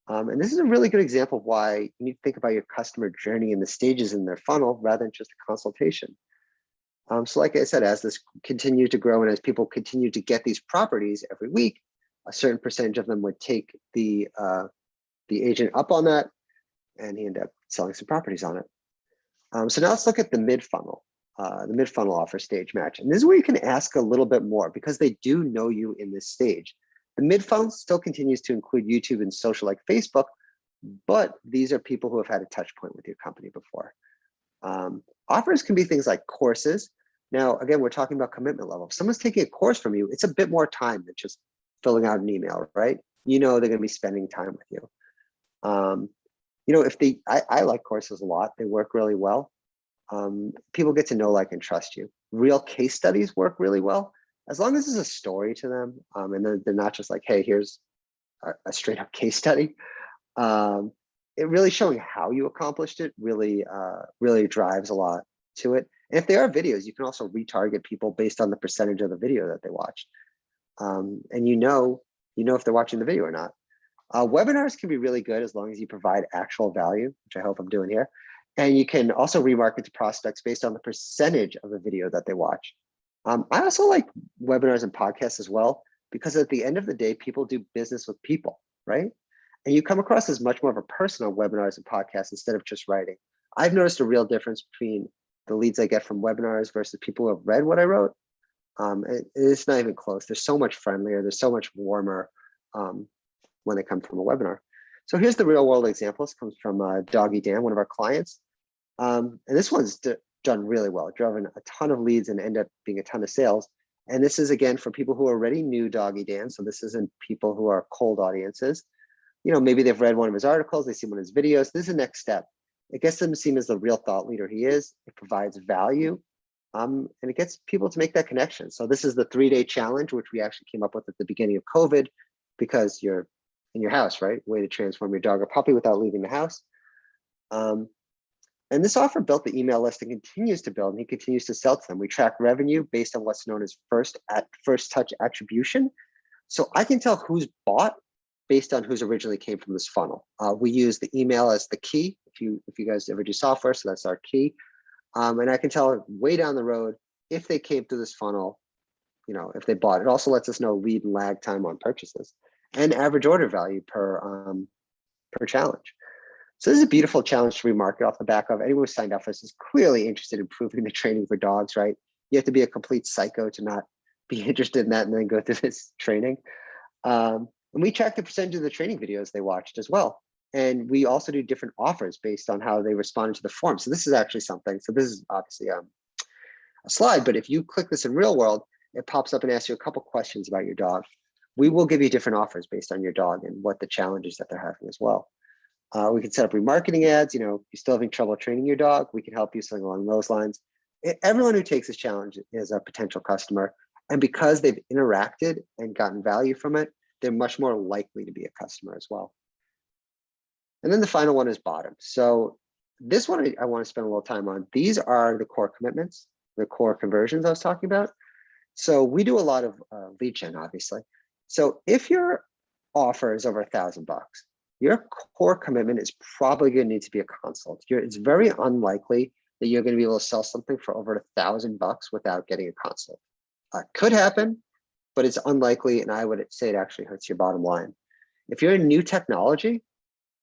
And this is a really good example of why you need to think about your customer journey and the stages in their funnel rather than just a consultation. So like I said, as this continued to grow and as people continue to get these properties every week, a certain percentage of them would take the agent up on that, and he ended up selling some properties on it. So now let's look at the mid-funnel offer stage match. And this is where you can ask a little bit more because they do know you in this stage. The mid-funnel still continues to include YouTube and social like Facebook, but these are people who have had a touch point with your company before. Offers can be things like courses. Now, again, we're talking about commitment level. If someone's taking a course from you, it's a bit more time than just filling out an email, right? You know they're going to be spending time with you. You know, I like courses a lot. They work really well. People get to know, like, and trust you. Real case studies work really well. As long as there's a story to them, and they're not just like, hey, here's a straight up case study. It really showing how you accomplished it really drives a lot to it. And if there are videos, you can also retarget people based on the percentage of the video that they watched. And you know if they're watching the video or not. Webinars can be really good as long as you provide actual value, which I hope I'm doing here. And you can also remarket to prospects based on the percentage of the video that they watch. I also like webinars and podcasts as well, because at the end of the day, people do business with people, right? And you come across as much more of a person on webinars and podcasts instead of just writing. I've noticed a real difference between the leads I get from webinars versus people who have read what I wrote. It's not even close. They're so much friendlier. They're so much warmer when they come from a webinar. So here's the real world example. This comes from Doggy Dan, one of our clients. And this one's done really well, driven a ton of leads and end up being a ton of sales. And this is, again, for people who already knew Doggy Dan. So this isn't people who are cold audiences. You know, maybe they've read one of his articles, they've seen one of his videos. This is the next step. It gets them to see him as the real thought leader he is. It provides value, and it gets people to make that connection. So this is the 3-day challenge, which we actually came up with at the beginning of COVID, because you're in your house, right? Way to transform your dog or puppy without leaving the house. And this offer built the email list and continues to build, and he continues to sell to them. We track revenue based on what's known as first touch attribution. So I can tell who's bought based on who's originally came from this funnel. We use the email as the key. If you guys ever do software, so that's our key. And I can tell way down the road if they came through this funnel, you know, if they bought. It also lets us know lead and lag time on purchases and average order value per challenge. So this is a beautiful challenge to remarket off the back of. Anyone who signed up for this is clearly interested in improving the training for dogs, right? You have to be a complete psycho to not be interested in that and then go through this training. And we track the percentage of the training videos they watched as well. And we also do different offers based on how they responded to the form. So this is actually something. So this is obviously a slide, but if you click this in real world, it pops up and asks you a couple questions about your dog. We will give you different offers based on your dog and what the challenges that they're having as well. We can set up remarketing ads. You know, if you're still having trouble training your dog, we can help you, something along those lines. Everyone who takes this challenge is a potential customer. And because they've interacted and gotten value from it, they're much more likely to be a customer as well. And then the final one is bottom. So this one I want to spend a little time on. These are the core commitments, the core conversions I was talking about. So we do a lot of lead gen, obviously. So if your offer is over $1,000, your core commitment is probably going to need to be a consult. It's very unlikely that you're going to be able to sell something for over $1,000 without getting a consult. Could happen, but it's unlikely, and I would say it actually hurts your bottom line. If you're in new technology,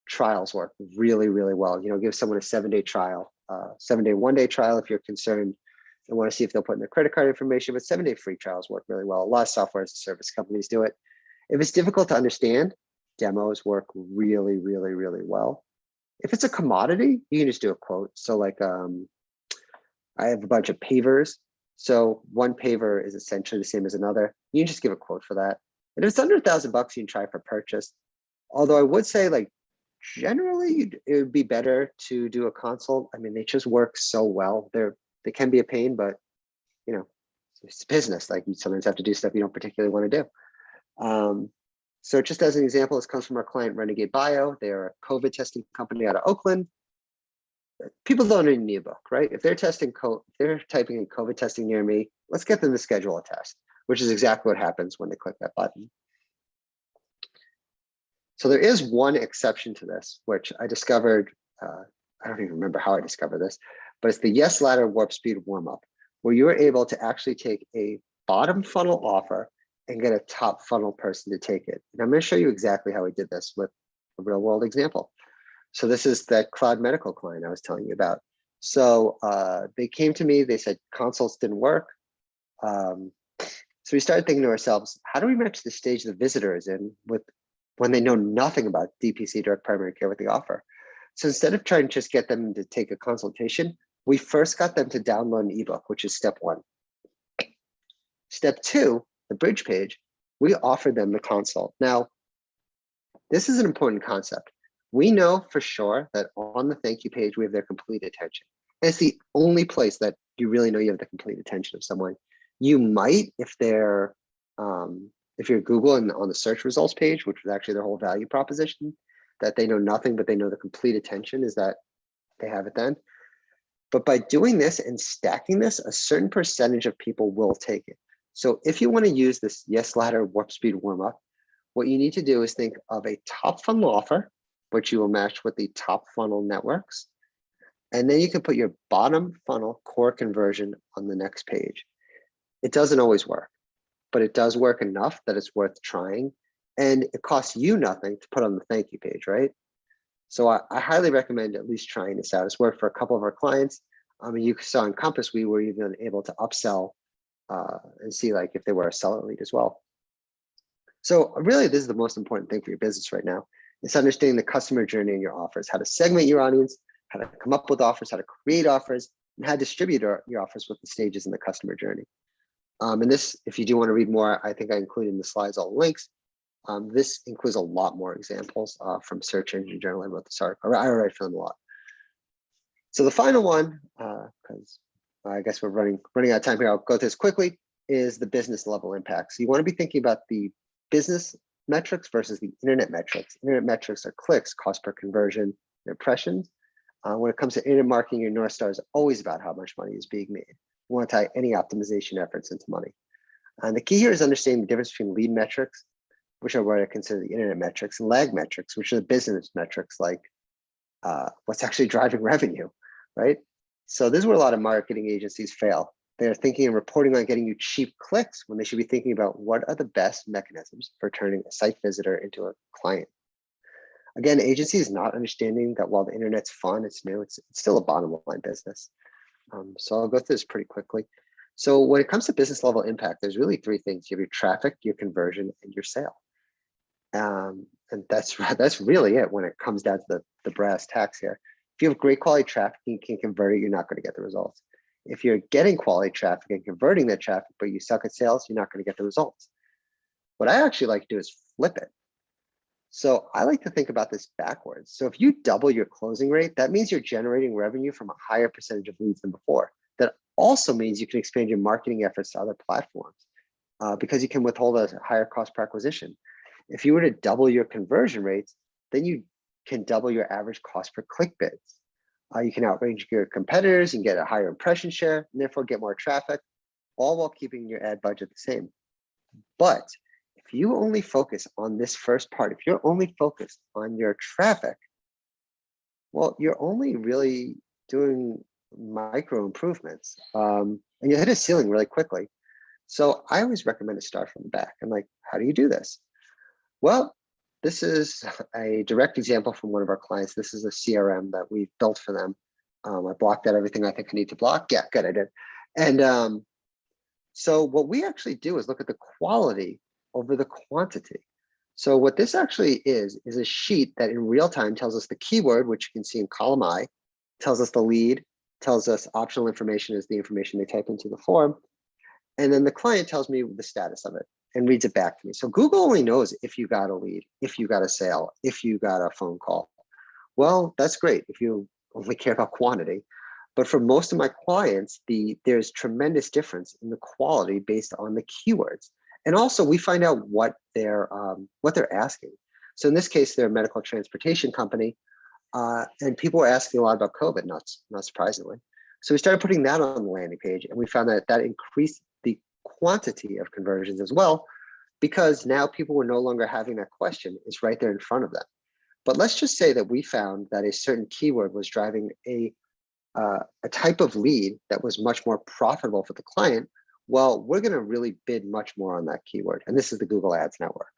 trials work really, really well. You know, give someone a 7-day trial, 7-day, 1-day trial if you're concerned and want to see if they'll put in their credit card information, but 7-day free trials work really well. A lot of software as a service companies do it. If it's difficult to understand, demos work really, really, really well. If it's a commodity, you can just do a quote. So like I have a bunch of pavers. So one paver is essentially the same as another. You can just give a quote for that. And if it's under $1,000, you can try for purchase. Although I would say, like, generally it would be better to do a consult. I mean, they just work so well. They can be a pain, but you know, it's business. Like, you sometimes have to do stuff you don't particularly want to do. So just as an example, this comes from our client Renegade Bio. They're a COVID testing company out of Oakland. People don't need a book, right? If they're testing if they're typing in COVID testing near me, let's get them to schedule a test, which is exactly what happens when they click that button. So there is one exception to this, which I discovered, I don't even remember how I discovered this, but it's the Yes Ladder Warp Speed warm-up, where you're able to actually take a bottom funnel offer and get a top funnel person to take it. And I'm going to show you exactly how we did this with a real world example. So this is that Cloud Medical client I was telling you about. So they came to me, they said consults didn't work. So we started thinking to ourselves, how do we match the stage the visitor is in with when they know nothing about DPC, direct primary care, with the offer? So instead of trying to just get them to take a consultation, we first got them to download an ebook, which is step 1. Step 2, the bridge page, we offered them the consult. Now, this is an important concept. We know for sure that on the thank you page, we have their complete attention. And it's the only place that you really know you have the complete attention of someone. You might, if you're Google and on the search results page, which was actually their whole value proposition, that they know nothing, but they know the complete attention is that they have it then. But by doing this and stacking this, a certain percentage of people will take it. So if you want to use this Yes Ladder Warp Speed warm-up, what you need to do is think of a top funnel offer, which you will match with the top funnel networks. And then you can put your bottom funnel core conversion on the next page. It doesn't always work, but it does work enough that it's worth trying. and it costs you nothing to put on the thank you page, right? So I highly recommend at least trying this out. It's worked for a couple of our clients. You saw in Compass, we were even able to upsell and see like if they were a seller lead as well. So really, this is the most important thing for your business right now. It's understanding the customer journey in your offers, how to segment your audience, how to come up with offers, how to create offers, and how to distribute your offers with the stages in the customer journey. And this, if you do want to read more, I think I included in the slides all the links. This includes a lot more examples from Search Engine Journal. I wrote this article. I write for them a lot. So the final one, because I guess we're running out of time here, I'll go through this quickly, is the business level impact. So you want to be thinking about the business metrics versus the internet metrics. Internet metrics are clicks, cost per conversion, impressions. When it comes to internet marketing, your North Star is always about how much money is being made. You want to tie any optimization efforts into money. And the key here is understanding the difference between lead metrics, which are what I consider the internet metrics, and lag metrics, which are the business metrics, like what's actually driving revenue, right? So this is where a lot of marketing agencies fail. They're thinking and reporting on getting you cheap clicks when they should be thinking about what are the best mechanisms for turning a site visitor into a client. Again, agencies not understanding that while the internet's fun, it's new, it's still a bottom line business. So I'll go through this pretty quickly. So when it comes to business level impact, there's really three things. You have your traffic, your conversion, and your sale. And that's really it when it comes down to the brass tacks here. If you have great quality traffic and you can convert it, you're not going to get the results. If you're getting quality traffic and converting that traffic, but you suck at sales, you're not going to get the results. What I actually like to do is flip it. So I like to think about this backwards. So if you double your closing rate, that means you're generating revenue from a higher percentage of leads than before. That also means you can expand your marketing efforts to other platforms because you can withhold a higher cost per acquisition. If you were to double your conversion rates, then you can double your average cost per click bids. You can outrange your competitors and get a higher impression share, and therefore get more traffic, all while keeping your ad budget the same. But if you only focus on this first part, if you're only focused on your traffic, well, you're only really doing micro improvements, and you hit a ceiling really quickly. So I always recommend to start from the back. I'm like, how do you do this? Well, this is a direct example from one of our clients. This is a CRM that we built for them. I blocked out everything I think I need to block. Yeah, good, I did. And so what we actually do is look at the quality over the quantity. So what this actually is a sheet that in real time tells us the keyword, which you can see in column I, tells us the lead, tells us optional information is the information they type into the form. And then the client tells me the status of it and reads it back to me. So Google only knows if you got a lead, if you got a sale, if you got a phone call. Well, that's great if you only care about quantity. But for most of my clients, there's tremendous difference in the quality based on the keywords. And also we find out what they're asking. So in this case, they're a medical transportation company, and people were asking a lot about COVID, not surprisingly. So we started putting that on the landing page, and we found that increased the quantity of conversions as well, because now people were no longer having that question. It's right there in front of them. But let's just say that we found that a certain keyword was driving a type of lead that was much more profitable for the client. Well, we're going to really bid much more on that keyword. And this is the Google Ads network.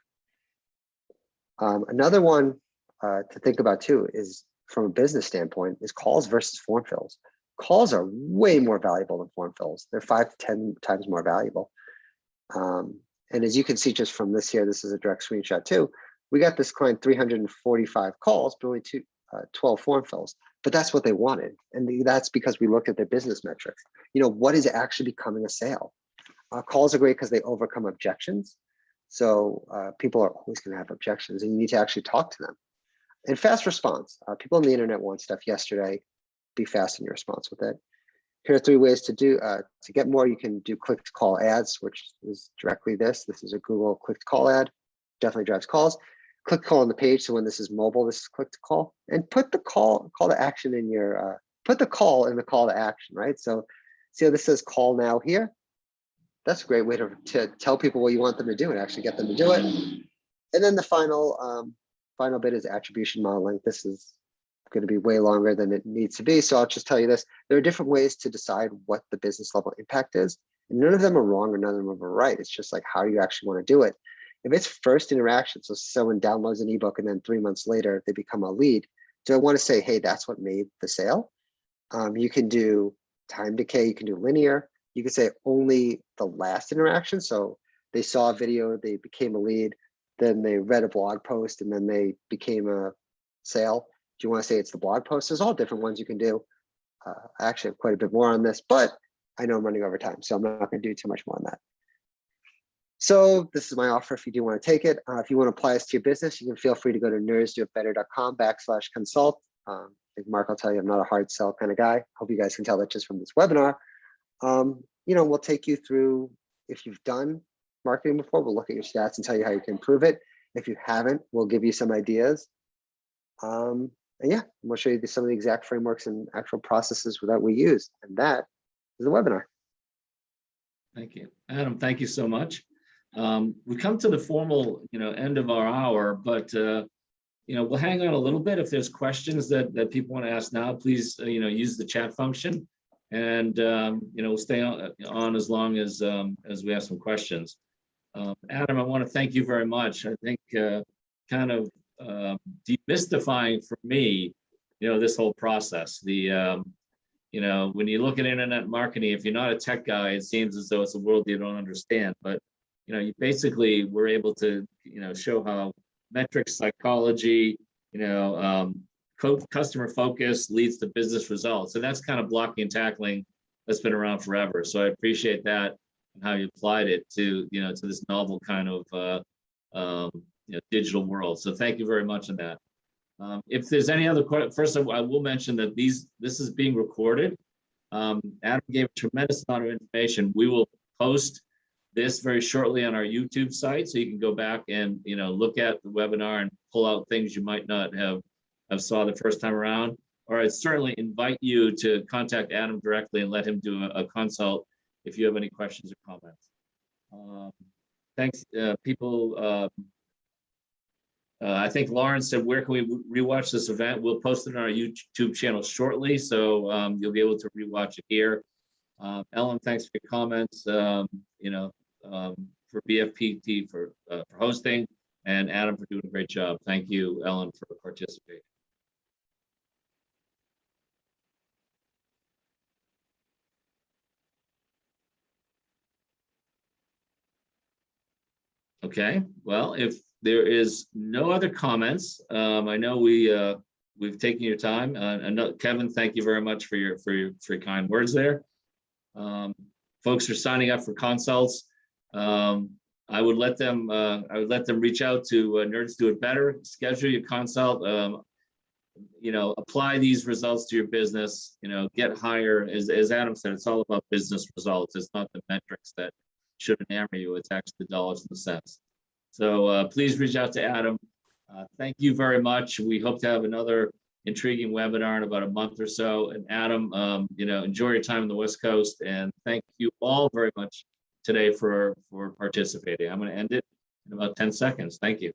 Another one to think about too is, from a business standpoint, is calls versus form fills. Calls are way more valuable than form fills. They're 5 to 10 times more valuable. And as you can see just from this here, this is a direct screenshot too. We got this client 345 calls, but only 12 form fills. But that's what they wanted. And that's because we looked at their business metrics. You know, what is actually becoming a sale? Calls are great because they overcome objections. So people are always going to have objections, and you need to actually talk to them. And fast response. People on the internet want stuff yesterday. Be fast in your response with it. Here are 3 ways to get more. You can do click to call ads, which is directly this. This is a Google click to call ad. Definitely drives calls. Click to call on the page. So when this is mobile, this is click to call. And put the call to action in your, put the call in the call to action, right? So see how this says call now here? That's a great way to tell people what you want them to do and actually get them to do it. And then the final bit is attribution modeling. This is going to be way longer than it needs to be. So I'll just tell you this. There are different ways to decide what the business level impact is. And none of them are wrong or none of them are right. It's just like how you actually want to do it. If it's first interaction, so someone downloads an ebook and then 3 months later they become a lead, do I want to say, hey, that's what made the sale? You can do time decay, you can do linear, you can say only the last interaction. So they saw a video, they became a lead, then they read a blog post, and then they became a sale. Do you want to say it's the blog post? There's all different ones you can do. I actually have quite a bit more on this, but I know I'm running over time, so I'm not going to do too much more on that. So this is my offer if you do want to take it. If you want to apply this to your business, you can feel free to go to nerdsdoitbetter.com/consult. I think Mark will tell you I'm not a hard sell kind of guy. Hope you guys can tell that just from this webinar. We'll take you through, if you've done marketing before, we'll look at your stats and tell you how you can improve it. If you haven't, we'll give you some ideas. And yeah, we'll show you some of the exact frameworks and actual processes that we use. And that is the webinar. Thank you, Adam. Thank you so much. We come to the formal, end of our hour, but we'll hang on a little bit. If there's questions that people want to ask now, please, use the chat function, and we'll stay on as long as we have some questions. Adam, I want to thank you very much. I think kind of demystifying for me, this whole process. When you look at internet marketing, if you're not a tech guy, it seems as though it's a world you don't understand. But you basically were able to show how metrics, psychology, customer focus leads to business results, and that's kind of blocking and tackling that's been around forever. So I appreciate that and how you applied it to to this novel kind of digital world. So thank you very much on that. If there's any other questions, first I will mention that this is being recorded. Adam gave a tremendous amount of information. We will post this very shortly on our YouTube site, so you can go back and look at the webinar and pull out things you might not have saw the first time around. Or I'd certainly invite you to contact Adam directly and let him do a consult if you have any questions or comments. Thanks, people. I think Lauren said, where can we rewatch this event? We'll post it on our YouTube channel shortly, so you'll be able to rewatch it here. Ellen, thanks for your comments. For BFPT for hosting, and Adam for doing a great job. Thank you, Ellen, for participating. Okay, well, if there is no other comments, I know we've taken your time. And Kevin, thank you very much for your kind words there. Folks are signing up for consults. I would let them reach out to Nerds Do It Better, schedule your consult, apply these results to your business, get higher. As Adam said, it's all about business results. It's not the metrics that should enamor you, it's actually the dollars and the cents. So please reach out to Adam. Thank you very much. We hope to have another intriguing webinar in about a month or so. And Adam, enjoy your time on the West Coast, and thank you all very much today for participating. I'm going to end it in about 10 seconds. Thank you.